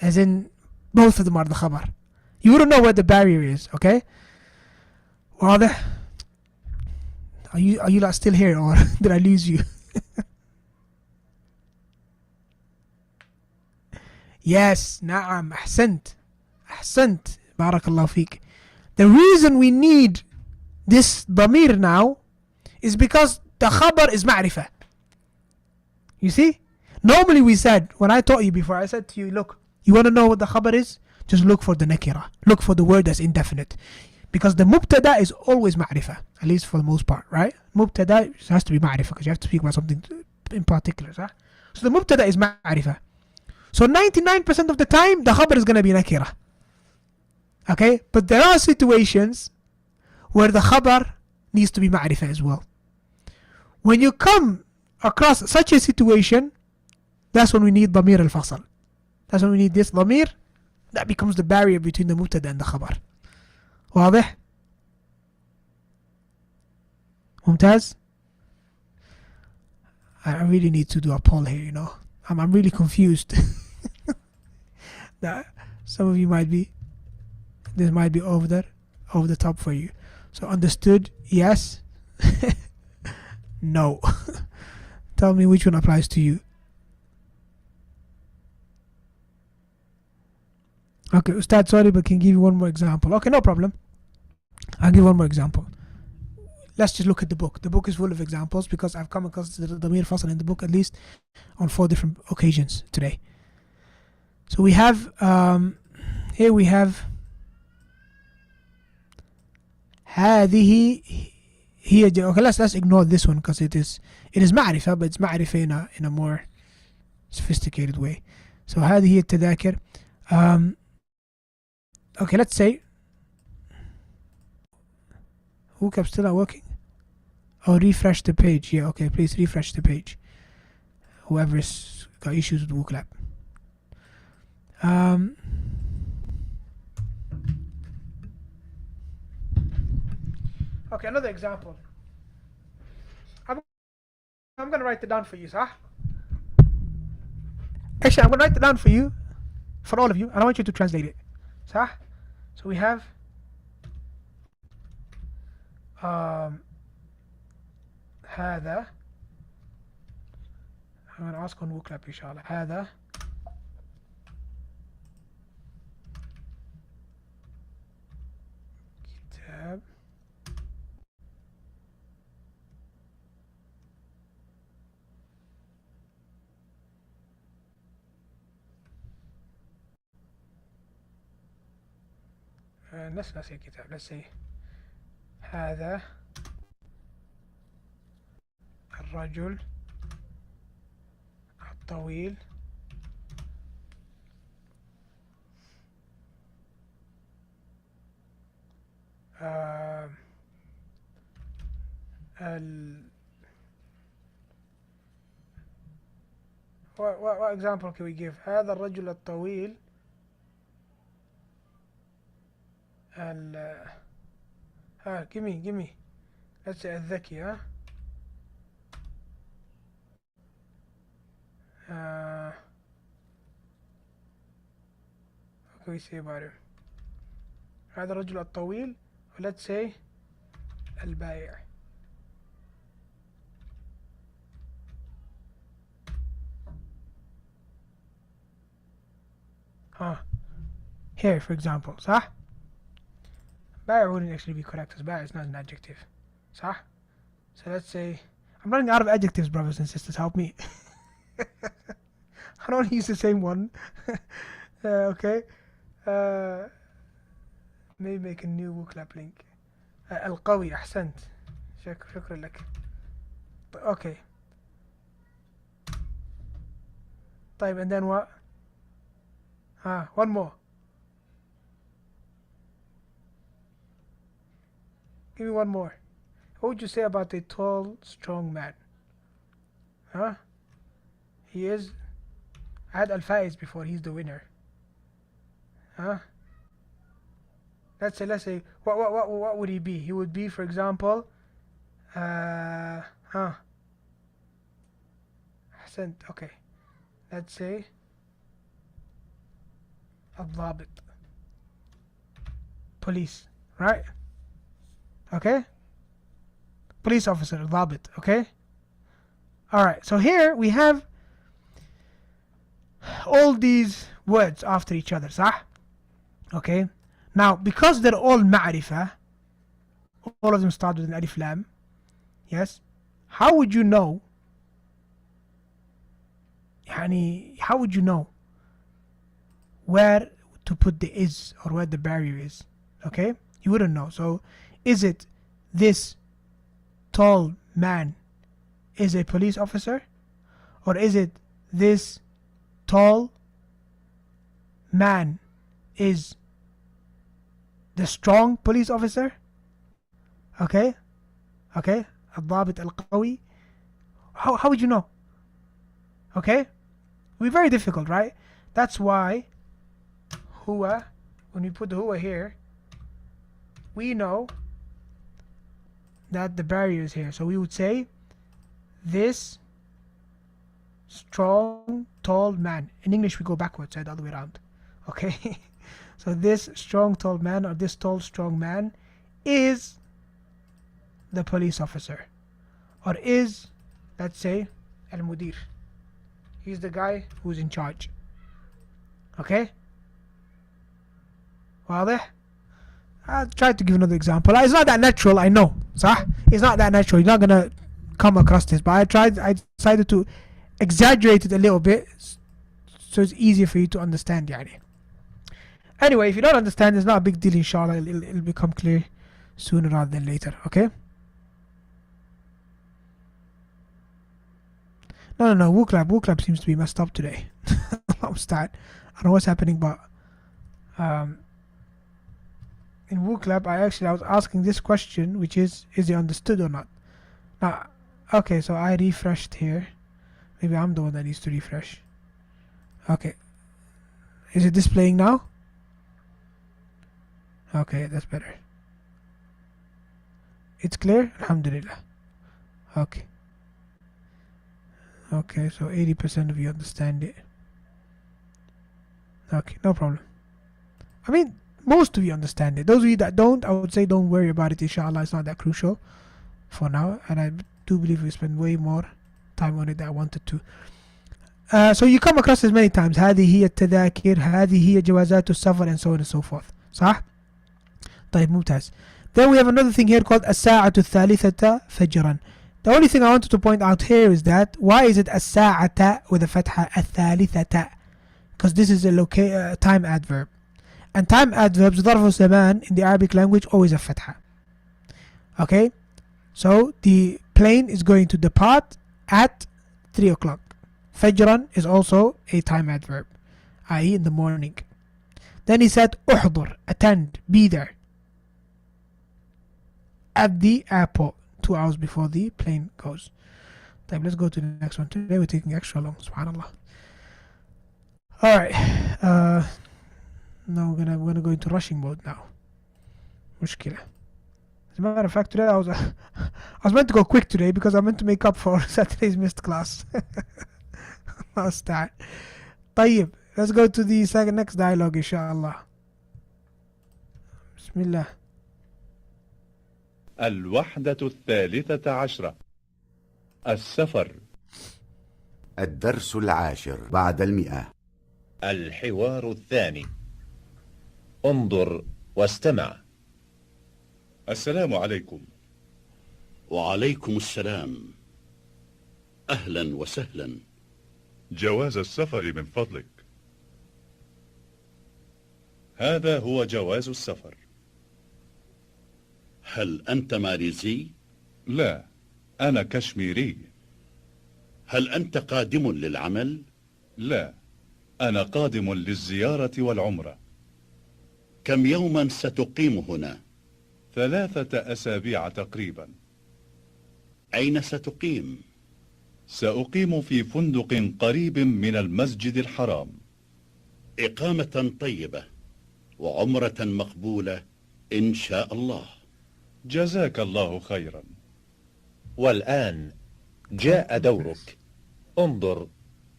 As in, both of them are the khabar. You wouldn't know where the barrier is, okay? واضح? Are you not still here, or did I lose you? Yes, نعم, أحسنت, بارك الله فيك. The reason we need this damir now is because the khabar is ma'rifah. You see? Normally we said, when I taught you before, I said to you, look, you want to know what the khabar is? Just look for the nakira. Look for the word that's indefinite. Because the mubtada is always ma'rifah, at least for the most part, right? Mubtada has to be ma'rifah because you have to speak about something in particular. Right? So the mubtada is ma'rifah. So 99% of the time, the khabar is going to be nakira. Okay? But there are situations where the khabar needs to be ma'rifah as well. When you come across such a situation, that's when we need damir al-fasl. That's when we need this damir that becomes the barrier between the mubtada and the khabar. واضح؟ ممتاز؟ I really need to do a poll here, you know. I'm really confused. That some of you this might be over the top for you. So understood, yes. No. Tell me which one applies to you. Okay, Ustad, sorry, but can give you one more example. Okay, no problem. I'll give one more example. Let's just look at the book. The book is full of examples because I've come across the damir fasl in the book at least on 4 different occasions today. So we have, here we have هذه هي. Okay, let's ignore this one because it is ma'rifah, but it's ma'rifah in a more sophisticated way. So هذه هي التذاكر. Okay, let's say WooClap still not working. Oh, refresh the page. Yeah, okay, please refresh the page. Whoever's got issues with WooClap. Okay, another example. I'm gonna write it down for you, sir. Actually, I'm gonna write it down for you, for all of you, and I want you to translate it. Sir? So we have هذا. I'm gonna ask on WooClap inshallah. هذا كتاب let's not say كتاب, let's say هذا الرجل الطويل what example can we give? هذا الرجل الطويل give me let's say الذكي. what can we say about him? هذا الرجل الطويل, let's say البائع. Here for example, صح? بائع wouldn't actually be correct because بائع is not an adjective. صح? So let's say, I'm running out of adjectives, brothers and sisters, help me. I don't want to use the same one. Okay. Maybe make a new WooClap link. القوي, أحسنت. شكرا لك. Okay. طيب, and then what? One more. Give me one more. What would you say about a tall, strong man? He is. I had Al-Faiz before. He's the winner. Let's say. What would he be? He would be, for example. Okay. Let's say. الضابط. Police, right? Okay? Police officer, ضابط, okay? Alright, so here we have all these words after each other, صح? Okay? Now, because they're all ma'rifah, all of them start with an alif lam, yes? How would you know? How would you know where to put the is or where the barrier is? Okay? You wouldn't know. So, is it this tall man is a police officer? Or is it this tall man is the strong police officer? Okay? الضابط القوي. How would you know? Okay? It would be very difficult, right? That's why huwa, when we put the huwa here, we know that the barrier is here. So we would say this strong, tall man. In English we go backwards, the other way around. Okay? So this strong, tall man, or this tall, strong man is the police officer. Or is, let's say, al-mudir. He's the guy who's in charge. Okay? واضح? I'll try to give another example. It's not that natural, I know. صح? It's not that natural. You're not gonna come across this. But I decided to exaggerate it a little bit so it's easier for you to understand. يعني. Anyway, if you don't understand, it's not a big deal, inshallah. It'll become clear sooner rather than later. Okay? No. WooClap seems to be messed up today. I'm start. I don't know what's happening, but in WooClap, I was asking this question, which is it understood or not? Now, okay, so I refreshed here. Maybe I'm the one that needs to refresh. Okay. Is it displaying now? Okay, that's better. It's clear? Alhamdulillah. Okay. Okay, so 80% of you understand it. Okay, no problem. I mean, most of you understand it. Those of you that don't, I would say don't worry about it, inshallah. It's not that crucial for now. And I do believe we spend way more time on it than I wanted to. So you come across this many times. هذه هي التذاكر، هذه هي جوازات السفر, and so on and so forth. صح؟ طيب ممتاز. Then we have another thing here called الساعة الثالثة فجرا. The only thing I wanted to point out here is that why is it الساعة with a فتحة الثالثة? Because this is a time adverb. And time adverbs ظرف زمان in the Arabic language always a فتحة. Okay? So the plane is going to depart at 3 o'clock. فجرا is also a time adverb, i.e. in the morning. Then he said احضر, attend, be there at the airport 2 hours before the plane goes. طيب, let's go to the next one. Today we're taking extra long, subhanallah. Alright, now we're gonna go into rushing mode now. مشكلة. As a matter of fact, today I was meant to go quick today because I meant to make up for Saturday's missed class. I'll start. طيب, let's go to the next dialogue, inshallah. Bismillah. الوحدة الثالثة عشرة. السفر. الدرس العاشر بعد 100. الحوار الثاني. انظر واستمع. السلام عليكم. وعليكم السلام. أهلا وسهلا. جواز السفر من فضلك. هذا هو جواز السفر. هل أنت ماليزي؟ لا، أنا كشميري. هل أنت قادم للعمل؟ لا، أنا قادم للزيارة والعمرة. كم يوما ستقيم هنا؟ 3 أسابيع تقريبا. أين ستقيم؟ سأقيم في فندق قريب من المسجد الحرام. إقامة طيبة وعمرة مقبولة إن شاء الله. جزاك الله خيرا. والآن جاء دورك. انظر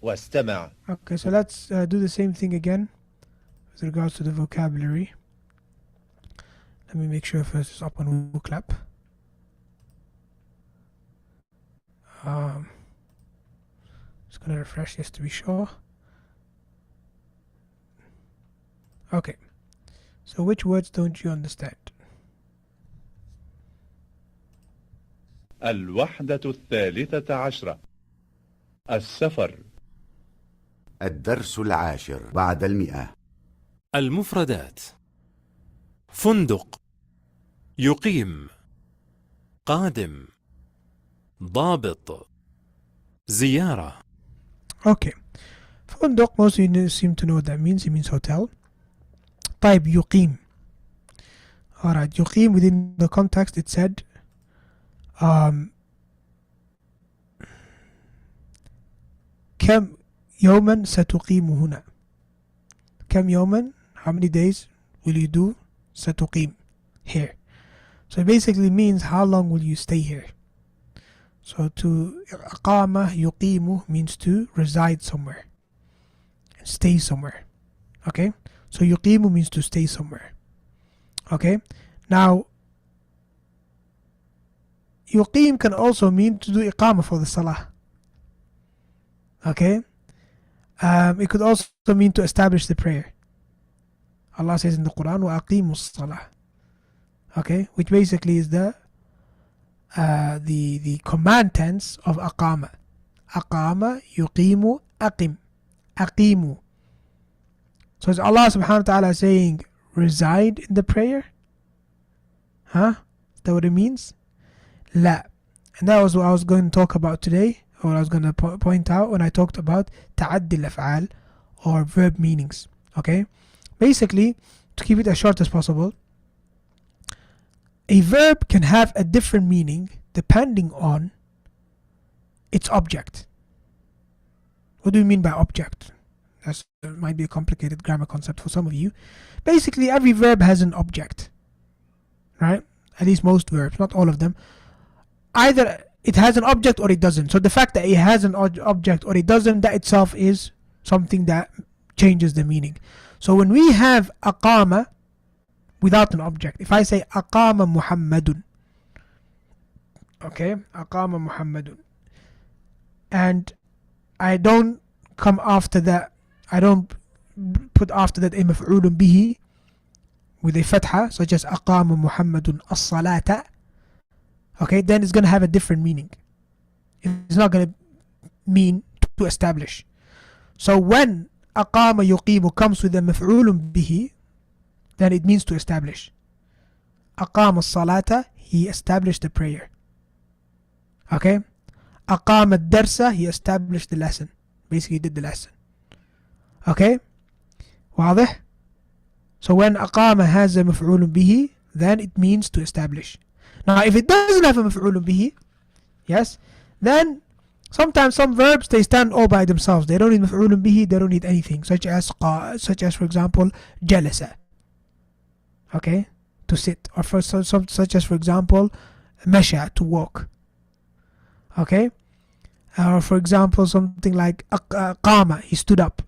واستمع. Okay, so let's do the same thing again with regards to the vocabulary. Let me make sure first it's up on WooClap. Just gonna refresh this to be sure. Okay, so which words don't you understand? الوحدة الثالثة عشرة. السفر. الدرس العاشر بعد 100. المفردات: فندق، يقيم، قادم، ضابط، زيارة. Okay, فندق, most of you seem to know what that means. It means hotel. طيب, يقيم. Alright, يقيم, within the context it said كم يوما ستقيم هنا. كم يوما, how many days will you do ستقيم here. So it basically means how long will you stay here. So to إقامة يقيم means to reside somewhere and stay somewhere. Okay, so يقيم means to stay somewhere. Okay, now يقيم can also mean to do إقامة for the salah. Okay, it could also mean to establish the prayer. Allah says in the Quran وأقيموا الصلاة. Okay, which basically is the command tense of أقامة. أقامة يقيم أقم. أقيموا. So is Allah subhanahu wa ta'ala saying reside in the prayer? Huh? Is that what it means? لا. And that was what I was going to talk about today. what I was going to point out when I talked about ta'addi al-af'al or verb meanings. Okay, basically, to keep it as short as possible, a verb can have a different meaning depending on its object. What do you mean by object? That might be a complicated grammar concept for some of you. Basically, every verb has an object, right? At least most verbs, not all of them. Either it has an object or it doesn't. So the fact that it has an object or it doesn't, that itself is something that changes the meaning. So when we have aqama without an object, if I say aqama Muhammadun, okay, aqama Muhammadun, and I don't come after that, I don't put after that a maf'ulun bihi with a fatha, such as aqama Muhammadun as-salata, okay, then it's going to have a different meaning. It's not going to mean to establish. So when aqama yuqimu comes with a maf'ulun bihi, then it means to establish. Aqama as-salata, he established the prayer. Okay? Aqama ad-darsa, he established the lesson. Basically, he did the lesson. Okay? واضح? So when aqama has a maf'ulun bihi, then it means to establish. Now, if it doesn't have a maf'ulun bihi, yes, then sometimes some verbs, they stand all by themselves. They don't need maf'ulun bihi, they don't need anything, such as for example, jalasa. Okay? To sit. Or such as, for example, masha, to walk. Okay? Or for example, something like qama, he stood up.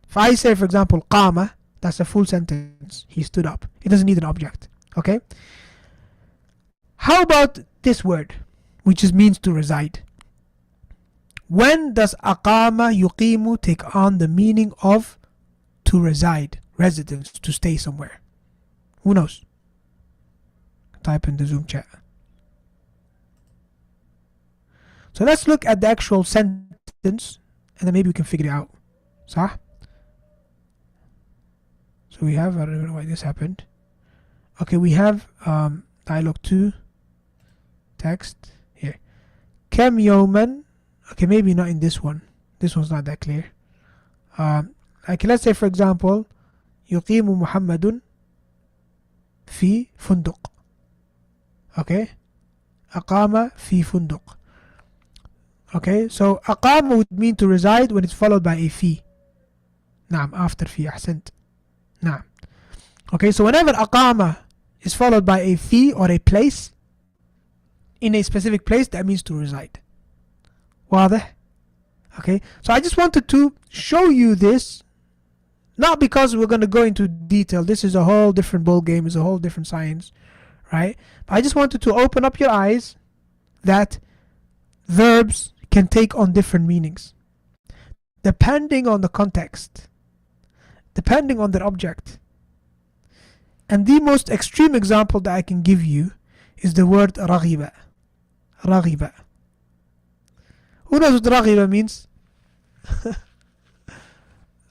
If I say, for example, qama, that's a full sentence. He stood up. It doesn't need an object. Okay? How about this word, which means to reside? When does aqama yuqimu take on the meaning of to reside, residence, to stay somewhere? Who knows? Type in the Zoom chat. So let's look at the actual sentence, and then maybe we can figure it out. صح? So we have, I don't know why this happened. Okay, we have dialogue 2, text here. Kam yawman. Okay, maybe not in this one. This one's not that clear. Okay, let's say, for example, yuqimu Muhammadun fi funduq. Okay, aqama fi funduq. Okay, so aqama would mean to reside when it's followed by a fi. Naam, after fi, ahsant. Naam. Okay, so whenever aqama is followed by a fi or a place in a specific place, that means to reside. واضح? Okay, so I just wanted to show you this, not because we're going to go into detail. This is a whole different ball game, it's a whole different science, right? But I just wanted to open up your eyes that verbs can take on different meanings depending on the context, depending on their object. And the most extreme example that I can give you is the word raghiba. Raghiba. Who knows what raghiba means?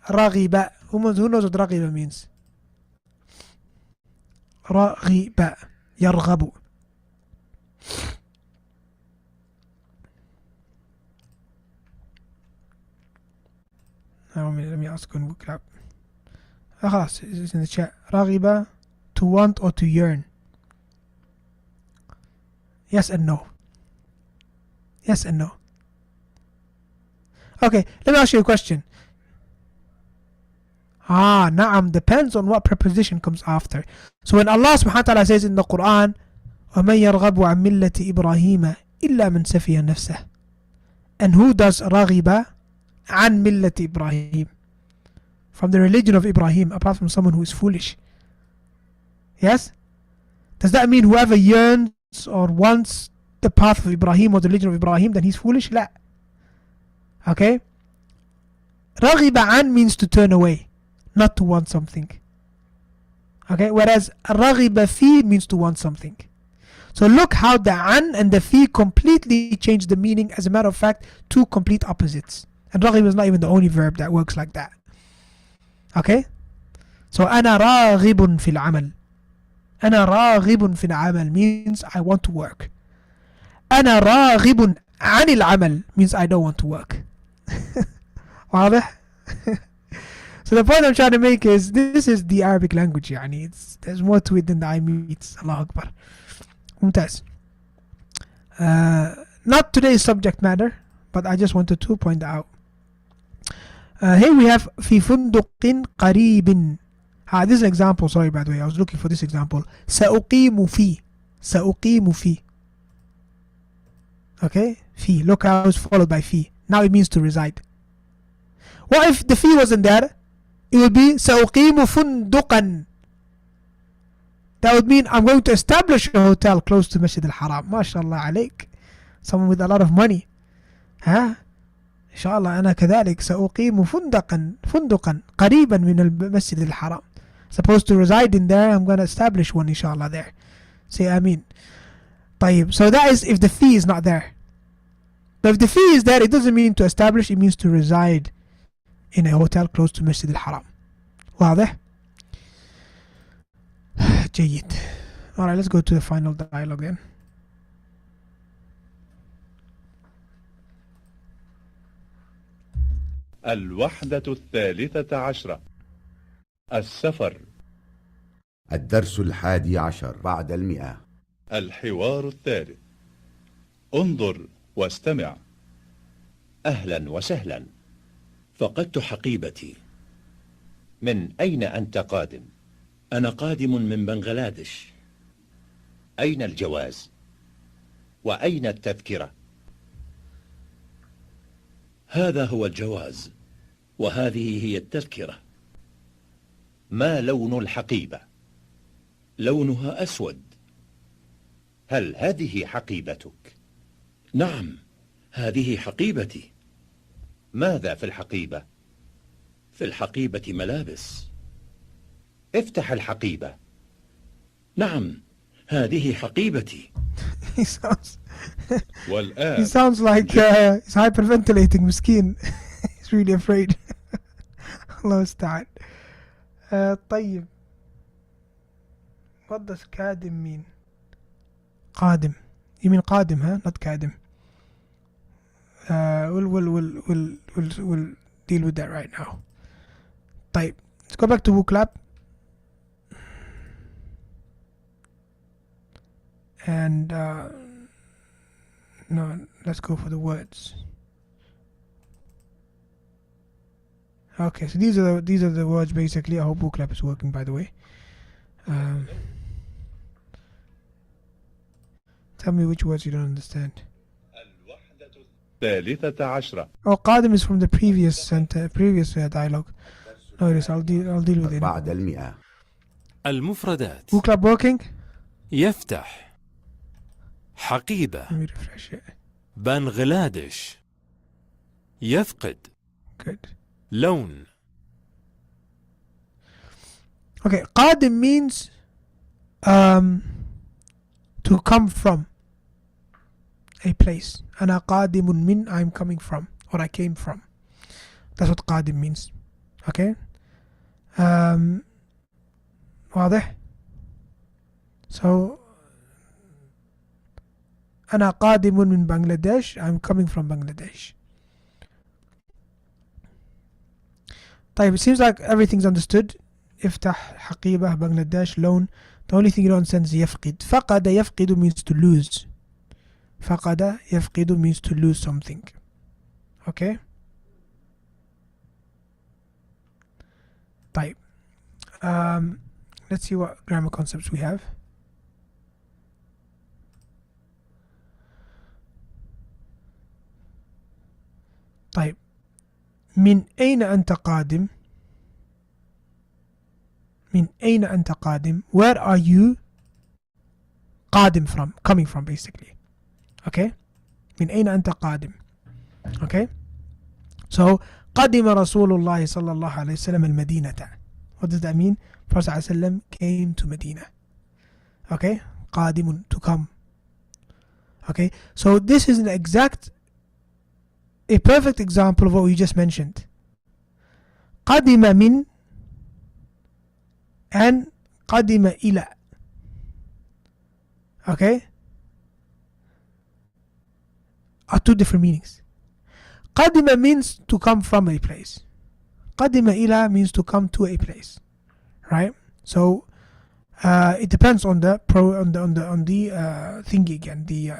Raghiba. Who knows what raghiba means? Raghiba. Yarghabu. Now let me ask and look it up. خلاص, it's in the chat. Raghiba, to want or to yearn. Yes and no. Yes and no. Okay, let me ask you a question. Na'am, depends on what preposition comes after. So when Allah subhanahu wa ta'ala says in the Quran, وَمَنْ يَرْغَبُ عَنْ مِلَّةِ إِبْرَاهِيمَ إِلَّا مَنْ سَفِيَ نَفْسَهُ. And who does رَغِبَ عَنْ مِلَّةِ إِبْرَاهِيمَ? From the religion of Ibrahim, apart from someone who is foolish. Yes? Does that mean whoever yearns or wants the path of Ibrahim or the religion of Ibrahim, then he's foolish? La. Okay? رَغِبَ عَنْ means to turn away, not to want something. Okay? Whereas رَغِبَ فِي means to want something. So look how the an and the fi completely change the meaning. As a matter of fact, two complete opposites. And رَغِبَ is not even the only verb that works like that. Okay? So أنا راغب في العمل. أنا راغب في العمل means I want to work. أنا راغب عن العمل means I don't want to work. واضح؟ So the point I'm trying to make is this is the Arabic language يعني there's more to it than the eye meets. الله أكبر. ممتاز. Not today's subject matter, but I just wanted to point out. Here we have في فندق قريب. This is an example, sorry by the way, I was looking for this example. سأقيم في. سأقيم في. Okay? في. Look how it's followed by في. Now it means to reside. What if the في wasn't there? It would be سأقيم فندقا. That would mean I'm going to establish a hotel close to Masjid al-Haram. ما شاء الله عليك. Someone with a lot of money. ها؟ إن شاء الله أنا كذلك سأقيم فندقا قريبا من المسجد الحرام. Supposed to reside in there. I'm going to establish one inshallah there. Say Ameen. طيب. So that is if the fee is not there. But if the fee is there, it doesn't mean to establish, it means to reside in a hotel close to Masjid al-Haram. واضح؟ جيد. Alright, let's go to the final dialogue then. الوحدة الثالثة عشرة. السفر. الدرس 11 بعد 100. الحوار الثالث. انظر واستمع. أهلا وسهلا. فقدت حقيبتي. من أين أنت قادم؟ أنا قادم من بنغلاديش. أين الجواز؟ وأين التذكرة؟ هذا هو الجواز، وهذه هي التذكرة. ما لون الحقيبة؟ لونها أسود. هل هذه حقيبتك؟ نعم، هذه حقيبتي. ماذا في الحقيبة؟ في الحقيبة ملابس. افتح الحقيبة. نعم، هذه حقيبتي. He sounds والآن he sounds like he's hyperventilating مسكين. He's really afraid. الله المستعان. طيب. What does كادم mean? قادم. You mean قادم, huh? Not كادم. We'll deal with that right now. طيب. Let's go back to WooClap. And no, let's go for the words. Okay, so these are the words basically. I hope WooClap is working, by the way. Tell me which words you don't understand. الوحدة الثالثة عشرة. Oh, قادم is from the previous dialogue. No, it is. I'll deal with it. بعد 100. المفردات. WooClap working? يفتح. حقيبة. Let me refresh it. بنغلاديش. يفقد. Good. لون. Okay, قادم means to come from a place. أنا قادم من, I'm coming from, or I came from. That's what قادم means. Okay? واضح? So أنا قادم من بنغلاديش. I'm coming from Bangladesh. طيب, it seems like everything's understood. افتح, حقيبة, Bangladesh, loan. The only thing you don't understand is يفقد. فقد يفقد means to lose. فقد يفقد means to lose something. Okay? طيب. Let's see what grammar concepts we have. طيب. من أين أنت قادم؟ من أين أنت قادم? Where are you قادم from? Coming from basically. Okay? من أين أنت قادم? Okay? So قدم رسول الله صلى الله عليه وسلم المدينة. What does that mean? Prophet صلى الله عليه وسلم came to Medina. Okay? قادم, to come. Okay? So this is a perfect example of what we just mentioned. قدم من and قدم إلى. Okay? are two different meanings. قدم means to come from a place. قدم إلى means to come to a place, right? So it depends on the thingy again, the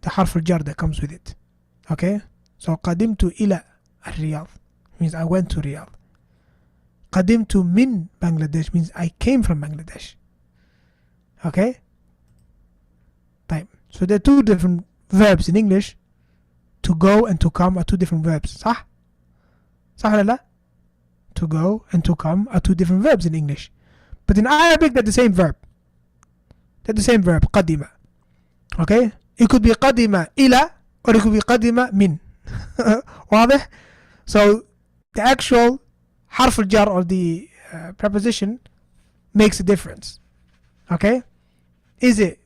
حرف الجر that comes with it. Okay, so قدمت إلى الرياض means I went to Riyadh. قدمت من Bangladesh means I came from Bangladesh. Okay, طيب. So there are two different verbs in English. To go and to come are two different verbs. صح ولا لا? To go and to come are two different verbs in English, but in Arabic they're the same verb. قدم. Okay, it could be قدم إلى or it could be قدم من. واضح? So the actual حرف الجر or the preposition makes a difference. Okay, if it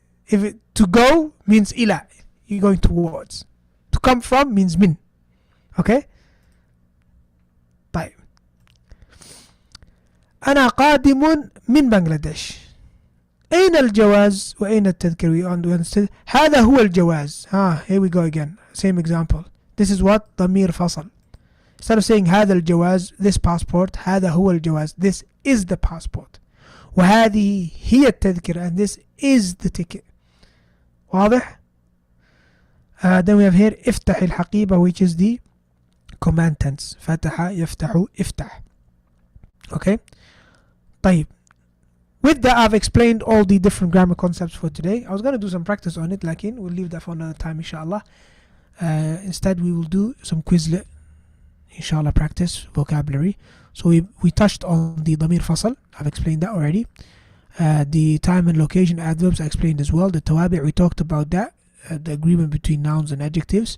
to go means إلى, you're going towards. To come from means من. Okay, طيب. أنا قادم من بنغلاديش. أين الجواز وأين التذكرة؟ هذا هو الجواز. Here we go again. Same example. This is what ضمير فصل. Instead of saying هذا الجواز, this passport, هذا هو الجواز, this is the passport. وهذه هي التذكرة, and this is the ticket. واضح? Then we have here افتح الحقيبة, which is the command tense. فتح يفتح افتح. Okay, طيب. With that, I've explained all the different grammar concepts for today. I was going to do some practice on it, lakin we'll leave that for another time, inshallah. Instead, we will do some Quizlet, inshallah, practice vocabulary. So we touched on the ضمير فصل. I've explained that already. The time and location adverbs I explained as well. The tawabi', we talked about that. The agreement between nouns and adjectives.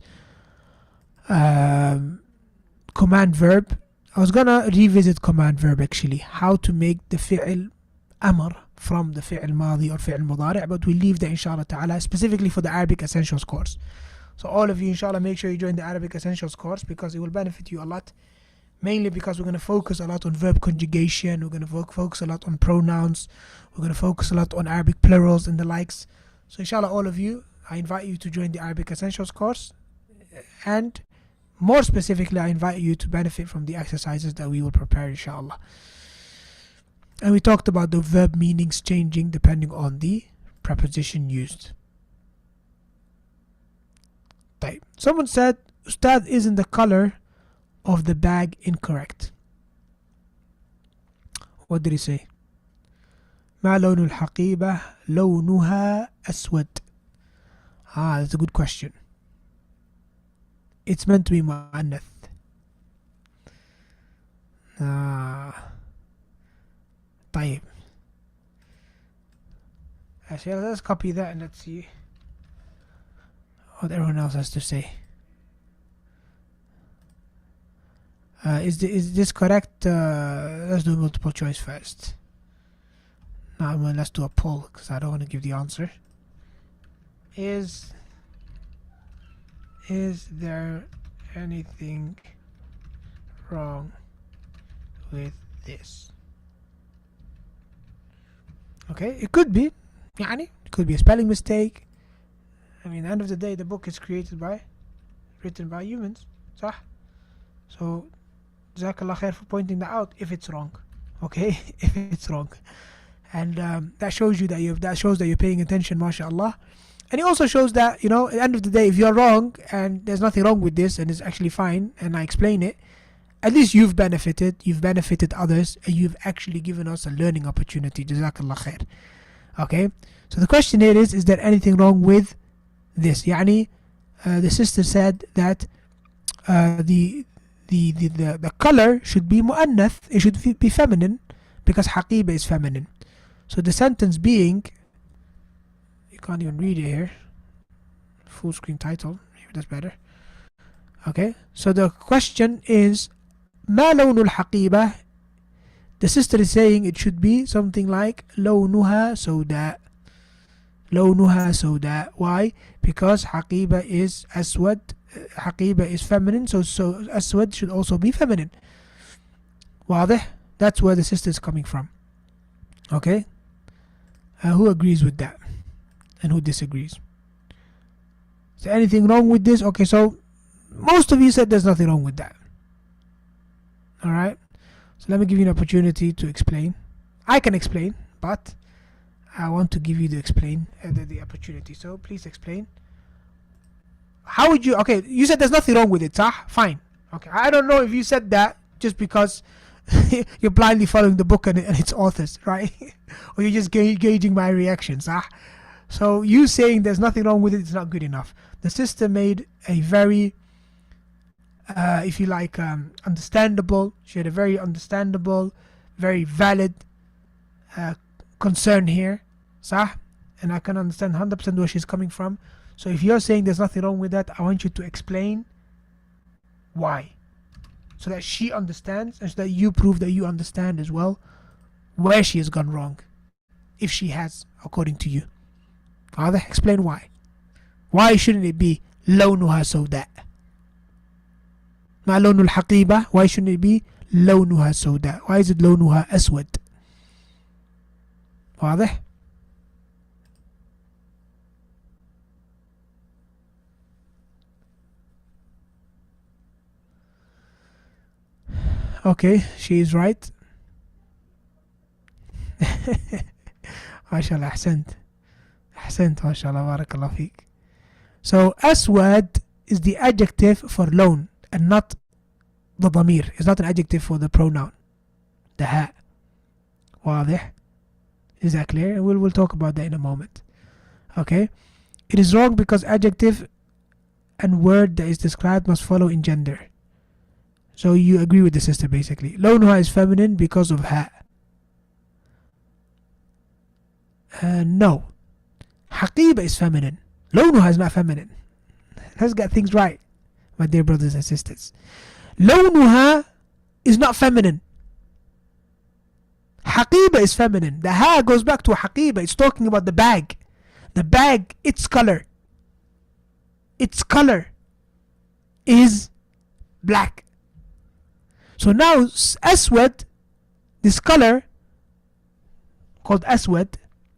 Command verb. I was gonna revisit command verb actually. How to make the fi'l amr from the fi'l madi or fi'l mudari', but we'll leave that inshallah ta'ala specifically for the Arabic Essentials course. So all of you inshallah make sure you join the Arabic Essentials course because it will benefit you a lot. Mainly because we're going to focus a lot on verb conjugation, we're going to focus a lot on pronouns, we're going to focus a lot on Arabic plurals and the likes. So inshallah all of you, I invite you to join the Arabic Essentials course, and more specifically I invite you to benefit from the exercises that we will prepare inshallah. And we talked about the verb meanings changing depending on the preposition used. طيب. Someone said, Ustad, isn't the color of the bag incorrect? What did he say? ما لون الحقيبة؟ لونها أسود. That's a good question. It's meant to be مؤنث. طيب. Actually, let's copy that and let's see what everyone else has to say. Is this correct? Let's do multiple choice first. Now let's do a poll because I don't want to give the answer. Is there anything wrong with this? Okay, it could be. يعني, it could be a spelling mistake. I mean, at the end of the day, the book is written by humans. صح? So, Jazakallah khair for pointing that out if it's wrong. Okay, if it's wrong. And that shows you that you're paying attention, mashallah. And it also shows that, at the end of the day, if you're wrong and there's nothing wrong with this and it's actually fine and I explain it, at least you've benefited others, and you've actually given us a learning opportunity. Jazakallah khair. Okay, so the question here is there anything wrong with this? Yani, the sister said that the color should be mu'annath, it should be feminine because haqiba is feminine. So the sentence being, you can't even read it here, full screen title, maybe that's better. Okay, so the question is ما لون الحقيبة? The sister is saying it should be something like لونها سوداء. لونها سوداء. Why? Because حقيبة is أسود. حقيبة is feminine, so أسود should also be feminine. واضح? That's where the sister is coming from. Okay? Who agrees with that? And who disagrees? Is there anything wrong with this? Okay, so most of you said there's nothing wrong with that. Alright? So let me give you an opportunity to explain. I can explain, but I want to give you the opportunity. So please explain. How would you... Okay, you said there's nothing wrong with it, sah? Fine. Okay, I don't know if you said that just because you're blindly following the book and its authors, right? Or you're just gauging my reactions, sah? So you saying there's nothing wrong with it is not good enough. The sister made a very, if you like, understandable. She had a very understandable, very valid concern here, sah? And I can understand 100% where she's coming from. So if you're saying there's nothing wrong with that, I want you to explain why, so that she understands and so that you prove that you understand as well where she has gone wrong, if she has, according to you. Father, explain why. Why shouldn't it be لونها سوداء? ما لون الحقيبة? Why shouldn't it be لونها سوداء? Why is it لونها أسود? واضح؟ Okay, she is right. ما شاء الله أحسنت. أحسنت ما شاء الله بارك الله فيك. So أسود is the adjective for لون and not the ضمير. It's not an adjective for the pronoun. The ها. واضح? Is that clear? We'll talk about that in a moment. Okay? It is wrong because adjective and word that is described must follow in gender. So you agree with the sister basically. لونها is feminine because of ها. No. حقيبة is feminine. لونها is not feminine. Let's get things right, my dear brothers and sisters. لونها is not feminine. حقيبة is feminine. The ha goes back to حقيبة. It's talking about the bag. The bag, its color. Its color is black. So now أسود, this color called أسود,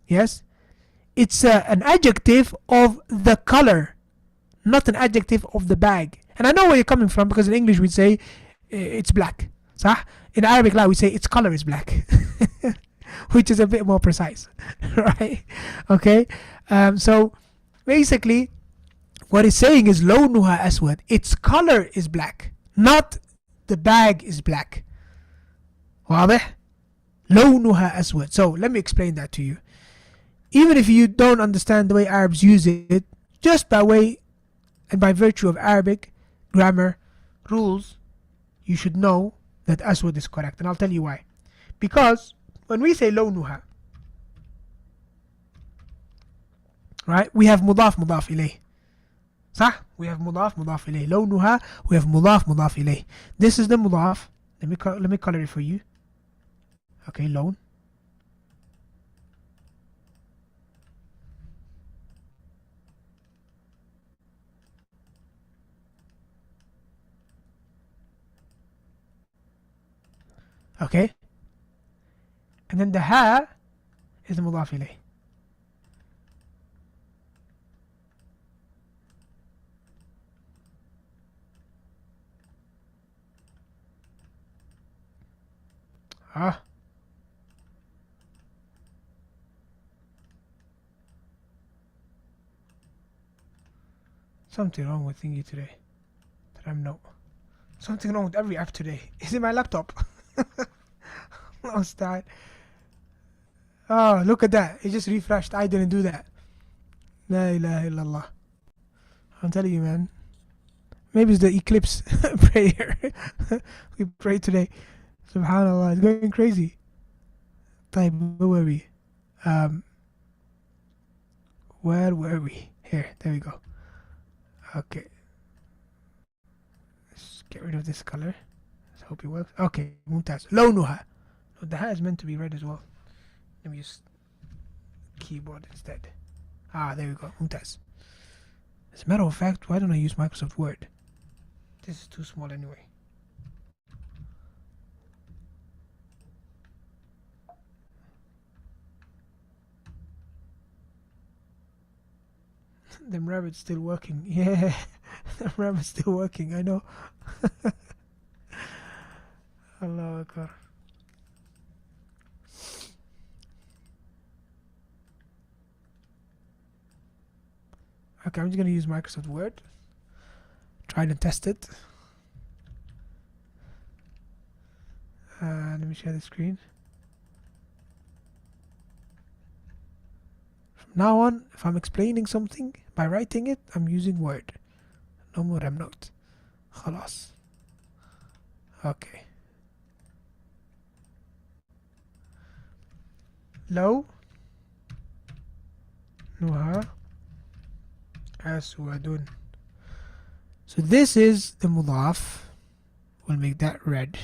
yes, it's an adjective of the color, not an adjective of the bag. And I know where you're coming from, because in English we'd say it's black. صح? In Arabic we say its color is black. Which is a bit more precise. Right? Okay? So basically what it's saying is لونها أسود. Its color is black, not the bag is black. واضح? لونها أسود. So let me explain that to you. Even if you don't understand the way Arabs use it, just by way and by virtue of Arabic grammar rules, you should know that أسود is correct. And I'll tell you why. Because when we say لونها, right, we have مضاف مضاف إليه. صح? We have مضاف مضاف إليه. لونها, we have مضاف مضاف إليه. This is the مضاف. Let me color it for you. Okay, لون. Okay, and then the ha is the مضاف إليه. Something wrong with thingy today. Something wrong with every app today. Is it my laptop? Lost that. Oh, look at that. It just refreshed. I didn't do that. La ilaha illallah. I'm telling you, man. Maybe it's the eclipse prayer. We prayed today. Subhanallah. It's going crazy. طيب, where were we? Where were we? Here. There we go. Okay. Let's get rid of this color. Let's hope it works. Okay. ممتاز. لونها. The ha is meant to be red as well. Let me use keyboard instead. There we go. ممتاز. As a matter of fact, why don't I use Microsoft Word? This is too small anyway. Them rabbits still working. Yeah, them rabbits still working. I know. Allahu Akbar. Okay, I'm just gonna use Microsoft Word. Try to test it. Let me share the screen. From now on, if I'm explaining something by writing it, I'm using Word. No more Remnote. خلاص. Okay. لو نهى أسود. So this is the مضاف. We'll make that red.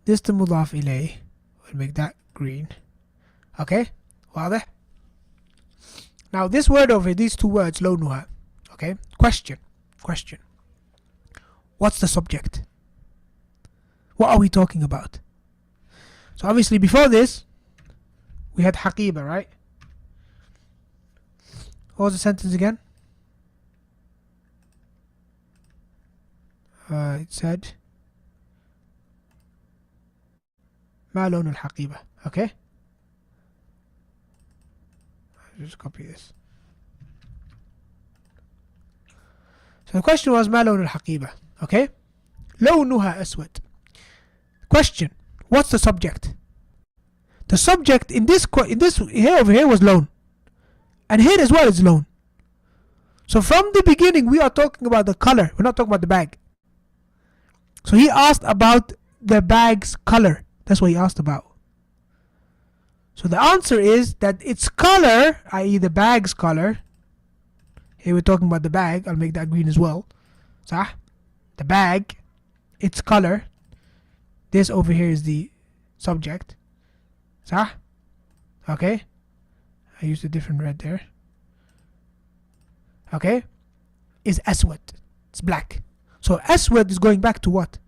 This the مضاف إليه. We'll make that green. Okay? واضح? Now this word over here, these two words, لو نهى. Okay? Question. What's the subject? What are we talking about? So obviously before this, we had حقيبة, right? What was the sentence again? It said ما لون الحقيبة. Okay? I'll just copy this. So the question was ما لون الحقيبة. Okay? لونها أسود. Question. What's the subject? The subject in this here over here was loan. And here as well is loan. So from the beginning we are talking about the color. We're not talking about the bag. So he asked about the bag's color. That's what he asked about. So the answer is that its color, i.e. the bag's color. Here we're talking about the bag. I'll make that green as well. صح? The bag, its color. This over here is the subject. صح? Okay? I used a different red there. Okay? Is aswad. It's black. So aswad is going back to what?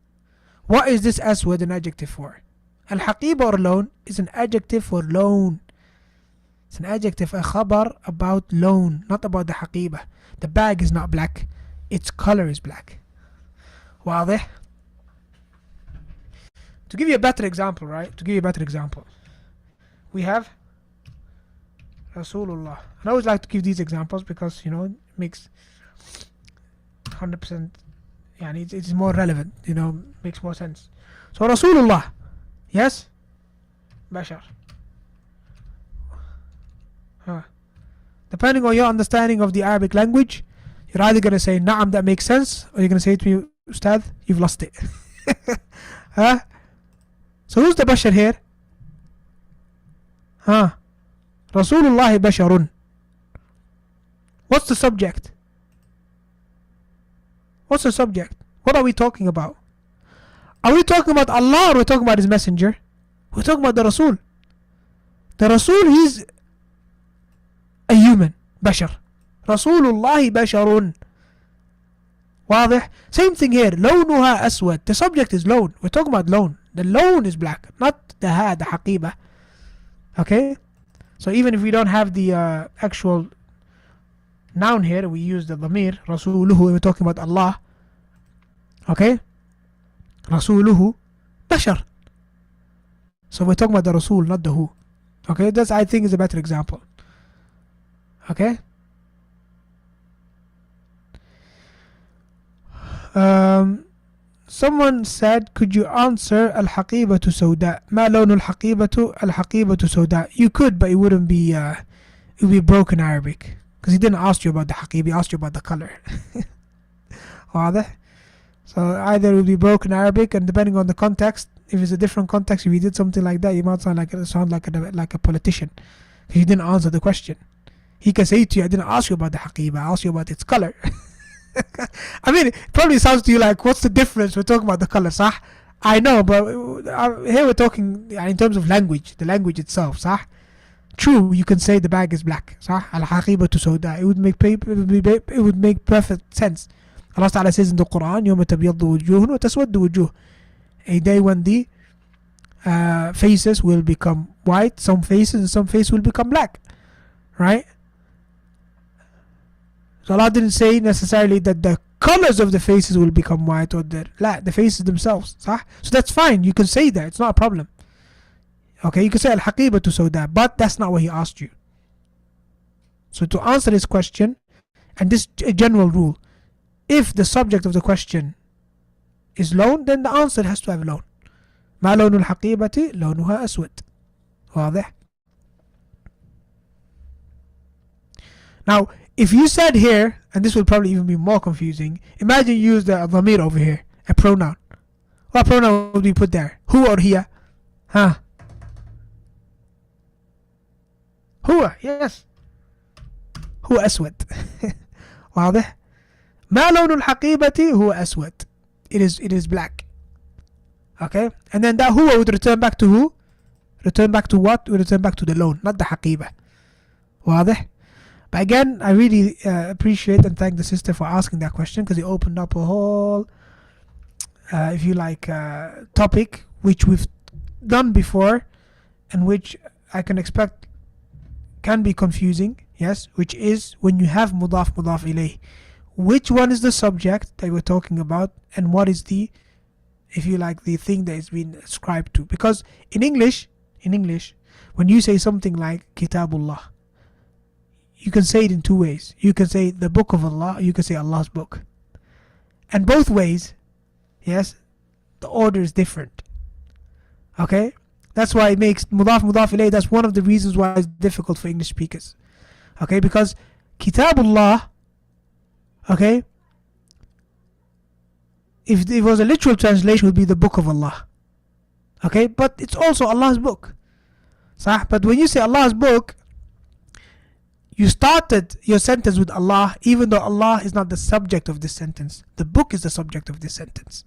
What is this aswad an adjective for? Al-haqiba or loan is an adjective for loan. It's an adjective, a khabar about loan, not about the haqiba. The bag is not black. Its color is black. واضح? To give you a better example, right? To give you a better example. We have Rasulullah. And I always like to give these examples because, you know, it makes 100%, يعني it's more relevant, you know, makes more sense. So Rasulullah, yes? Bashar. Depending on your understanding of the Arabic language, you're either going to say, Na'am, that makes sense, or you're going to say to me, Ustad, you've lost it. Huh? So who's the Bashar here? Rasulullah Basharun. What's the subject? What's the subject? What are we talking about? Are we talking about Allah or are we talking about His Messenger? We're talking about the Rasul. The Rasul, he's a human. Bashar. Rasulullah Basharun. واضح? Same thing here. لونها أسود. The subject is loan. We're talking about loan. The loan is black, not the haqiba. Okay? So even if we don't have the actual noun here, we use the dhamir, Rasuluhu, we're talking about Allah. Okay? Rasuluhu, Bashar. So we're talking about the Rasul, not the who. Okay? That's, I think, is a better example. Okay? Someone said, could you answer al-haqibatu sawda? Ma lawnu al-haqibatu sawda? You could, but it wouldn't be, it would be broken Arabic. Because he didn't ask you about the haqib, he asked you about the color. واضح? So either it would be broken Arabic, and depending on the context, if it's a different context, if you did something like that, you might sound like a politician. Because you didn't answer the question. He can say to you, I didn't ask you about the haqib, I asked you about its color. I mean, it probably sounds to you like, what's the difference? We're talking about the color, صح? I know, but here we're talking in terms of language, the language itself, صح? True, you can say the bag is black, صح? Al-haqibatu sawda. It would make perfect sense. Allah Ta'ala says in the Quran, يوم تبيض وجوه وتسود وجوه. A day when the faces will become white, some faces will become black, right? So Allah didn't say necessarily that the colors of the faces will become white or the faces themselves. صح? So that's fine. You can say that. It's not a problem. Okay, you can say al-haqibatu sawda, but that's not what he asked you. So to answer his question, and this a general rule, if the subject of the question is lone, then the answer has to have lone. ما لون الحقيبة لونها أسود. واضح? Now, if you said here, and this will probably even be more confusing, imagine you use the dhamir over here, a pronoun. What pronoun would we put there? Who or hiya? Huh? هو, yes. هو أسود. واضح؟ ما لون الحقيبة هو أسود. It is black. Okay? And then that huwa would return back to who? Return back to what? Would return back to the loan, not the حقيبة. واضح? But again, I really appreciate and thank the sister for asking that question, because it opened up a whole, if you like, topic which we've done before, and which I can expect can be confusing, yes, which is when you have mudaf ilayh. Which one is the subject that we're talking about, and what is the, if you like, the thing that is being ascribed to? Because in English, when you say something like Kitabullah, you can say it in two ways. You can say the book of Allah, or you can say Allah's book. And both ways, yes, the order is different. Okay? That's why it makes mudaf ilayh, that's one of the reasons why it's difficult for English speakers. Okay? Because Kitabullah, okay, if it was a literal translation, it would be the book of Allah. Okay? But it's also Allah's book. Sah? But when you say Allah's book, you started your sentence with Allah, even though Allah is not the subject of this sentence. The book is the subject of this sentence.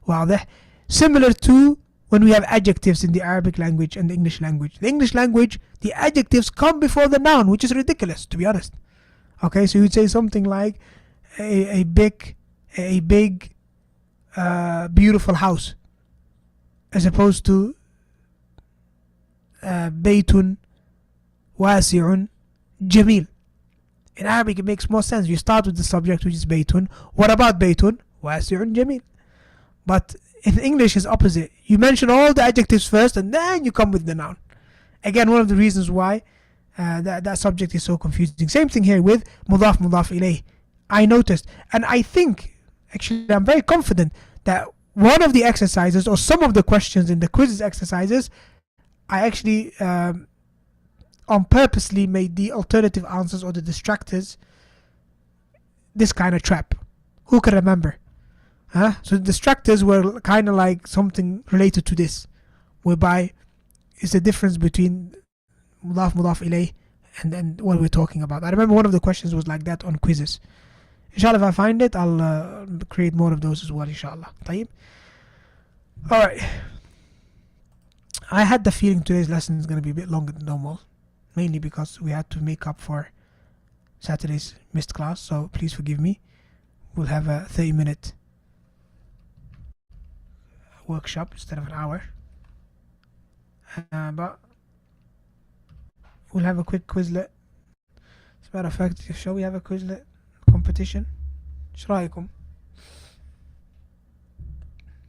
واضح? Similar to when we have adjectives in the Arabic language and the English language. The English language, the adjectives come before the noun, which is ridiculous, to be honest. Okay, so you would say something like a big, beautiful house, as opposed to baytun wasi'un jamil. In Arabic, it makes more sense. You start with the subject, which is baytun. What about baytun? Wasi'un jamil. But in English, it's opposite. You mention all the adjectives first, and then you come with the noun. Again, one of the reasons why that subject is so confusing. Same thing here with mudaf ilayh. I noticed, and I think, actually, I'm very confident that one of the exercises, or some of the questions in the quizzes exercises, I actually on purposely made the alternative answers, or the distractors, this kind of trap. Who can remember? Huh? So the distractors were kind of like something related to this, whereby it's the difference between mudaf ilayh and what we're talking about. I remember one of the questions was like that on quizzes. Inshallah, if I find it, I'll create more of those as well, inshallah. طيب. Alright. I had the feeling today's lesson is going to be a bit longer than normal, mainly because we had to make up for Saturday's missed class, so please forgive me. We'll have a 30-minute workshop instead of an hour. But we'll have a quick Quizlet. As a matter of fact, shall we have a Quizlet competition? ايش رايكم?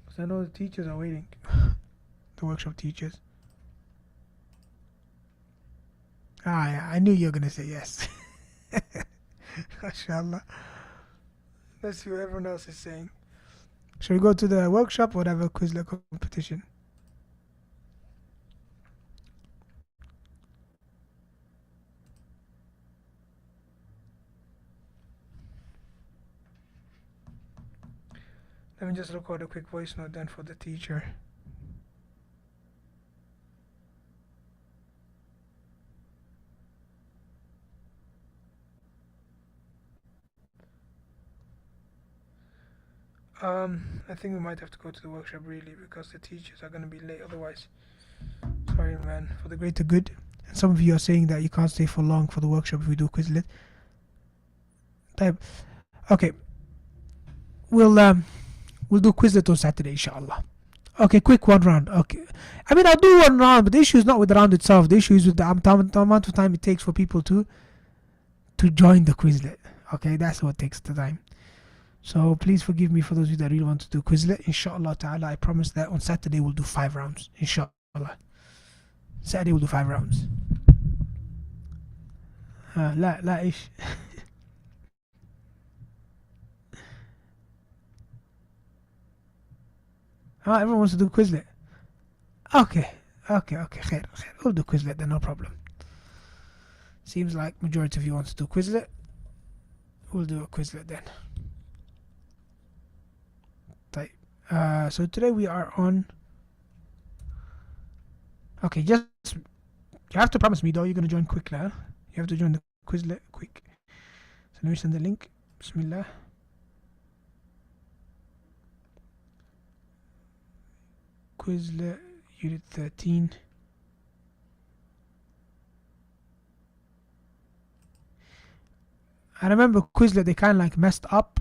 Because I know the teachers are waiting. The workshop teachers. Yeah, I knew you were going to say yes. MashaAllah. Let's see what everyone else is saying. Shall we go to the workshop or have a Quizlet competition? Let me just record a quick voice note then for the teacher. I think we might have to go to the workshop really, because the teachers are going to be late otherwise. Sorry, man, for the greater good. And some of you are saying that you can't stay for long for the workshop if we do Quizlet. Okay, we'll do Quizlet on Saturday, inshallah. Okay, quick one round. Okay, I mean, I'll do one round, but the issue is not with the round itself. The issue is with the amount of time it takes for people to join the Quizlet. Okay, that's what takes the time. So please forgive me for those of you that really want to do Quizlet. Inshallah ta'ala, I promise that on Saturday we'll do 5 rounds. Inshallah. Saturday we'll do 5 rounds. لا إيش. Everyone wants to do Quizlet. Okay. خير. We'll do Quizlet then, no problem. Seems like majority of you want to do Quizlet. We'll do a Quizlet then. So today we are on. Okay, just you have to promise me though you're gonna join quickly. Huh? You have to join the Quizlet quick. So let me send the link. Bismillah. Quizlet Unit 13. I remember Quizlet, they kind of like messed up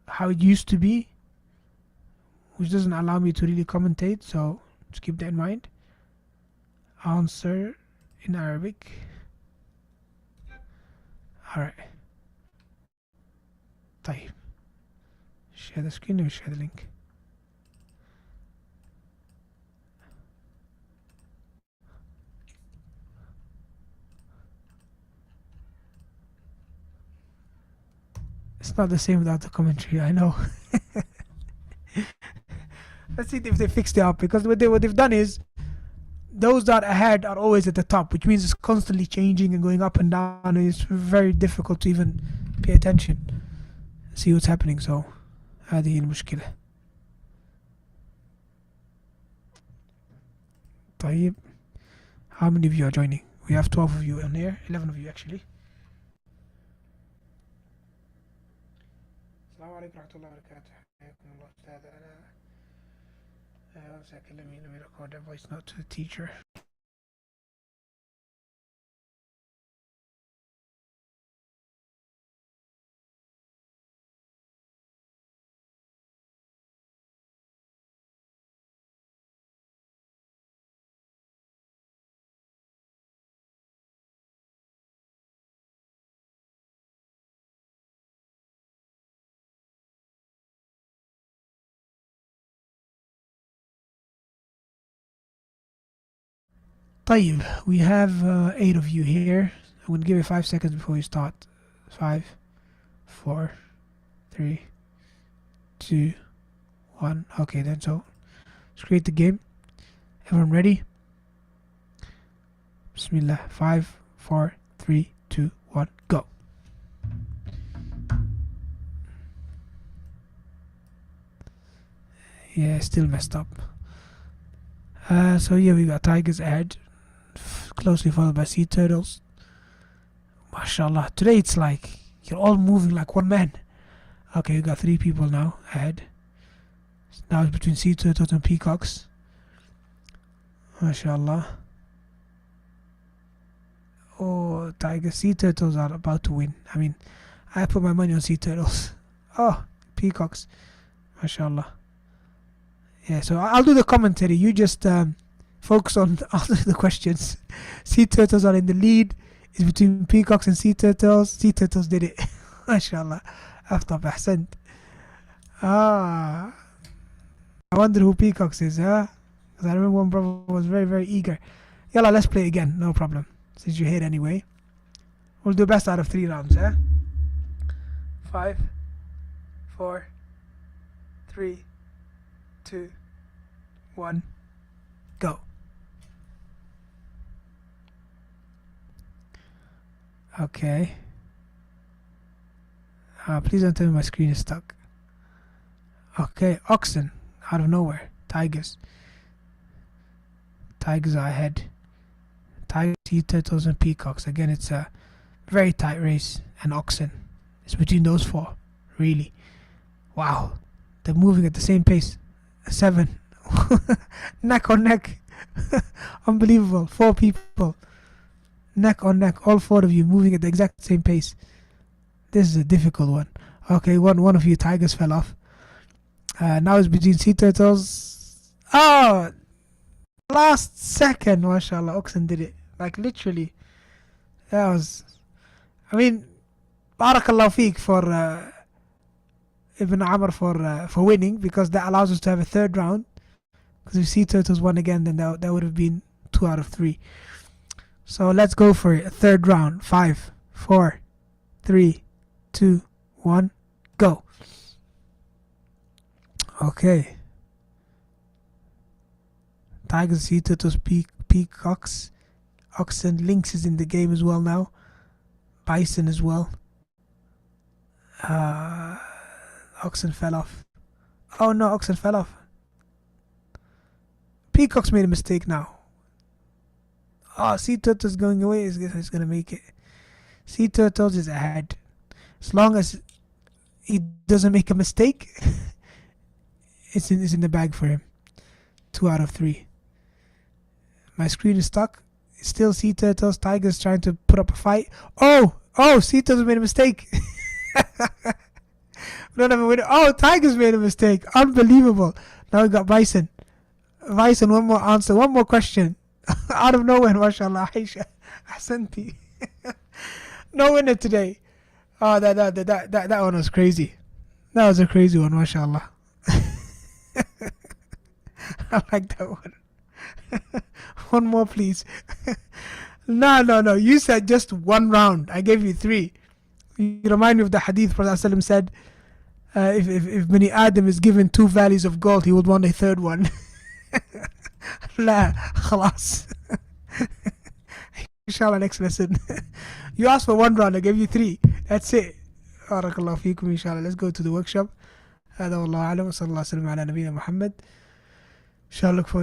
how it used to be, which doesn't allow me to really commentate, so just keep that in mind. Answer in Arabic. Alright. طيب. Share the screen or share the link. It's not the same without the commentary, I know. Let's see if they fixed it up, because what they've done is those that are ahead are always at the top, which means it's constantly changing and going up and down, and it's very difficult to even pay attention, see what's happening. So هذه المشكلة. طيب, how many of you are joining? We have 12 of you on here, 11 of you actually. السلام عليكم ورحمة الله وبركاته. حياكم الله أستاذ. One second, let me record that voice note to the teacher. طيب, we have 8 of you here. I'm going to give you 5 seconds before we start. 5, 4, 3, 2, 1. Okay then, so let's create the game. Everyone ready? Bismillah. 5, 4, 3, 2, 1, go. Yeah, still messed up. So yeah, we got tigers ahead, closely followed by sea turtles. MashaAllah. Today it's like you're all moving like one man. Okay, we got 3 people now ahead. Now it's between sea turtles and peacocks. MashaAllah. Oh, tiger, sea turtles are about to win. I mean, I put my money on sea turtles. Oh, peacocks. MashaAllah. Yeah, so I'll do the commentary. You just focus on answering the questions. Sea turtles are in the lead. It's between peacocks and sea turtles. Sea turtles did it. MashaAllah. Aftab ahsant. I wonder who peacocks is, huh? Because I remember one brother was very, very eager. Yalla, let's play again. No problem. Since you're here anyway. We'll do best out of 3 rounds, huh? 5, 4, 3, 2, 1, go. Okay. Please don't tell me my screen is stuck. Okay, oxen out of nowhere. Tigers. Tigers are ahead. Tigers, sea turtles, and peacocks. Again, it's a very tight race. And oxen. It's between those 4. Really. Wow. They're moving at the same pace. 7. Neck on neck. Unbelievable. 4 people. Neck on neck. All 4 of you moving at the exact same pace. This is a difficult one. Okay, one of you tigers fell off. Now it's between sea turtles. Oh! Last second, mashallah, oxen did it. Like literally. That was... I mean, Barakallahu feek for Ibn Amr for winning, because that allows us to have a third round. Because if Sea Turtles won again, then that would have been 2 out of 3. So let's go for it. A third round. 5, 4, 3, 2, 1, go. Okay. Tigers, Sea Turtles, peacocks, oxen, lynx is in the game as well now. Bison as well. Oxen fell off. Oh no, oxen fell off. Peacock's made a mistake now. Oh, Sea Turtles going away. He's going to make it. Sea Turtles is ahead. As long as he doesn't make a mistake, it's in the bag for him. 2 out of 3. My screen is stuck. It's still Sea Turtles. Tigers trying to put up a fight. Oh, Sea Turtles made a mistake. We don't have a winner. Oh, Tigers made a mistake. Unbelievable. Now we got Bison. Bison, one more answer. One more question. Out of nowhere, mashallah. Aisha. Ahsanti. No winner today. Oh, that one was crazy. That was a crazy one, mashallah. I like that one. One more, please. No. You said just 1 round. I gave you 3. You remind me of the hadith Prophet ﷺ said, if Bani Adam is given 2 valleys of gold, he would want a 3rd one. La, khalas. Inshallah, next lesson. You asked for 1 round, I gave you 3. That's it. Barakallahu feekum, inshallah. Let's go to the workshop. هذا والله أعلم وصلى الله وسلم على نبينا محمد. إن شاء الله.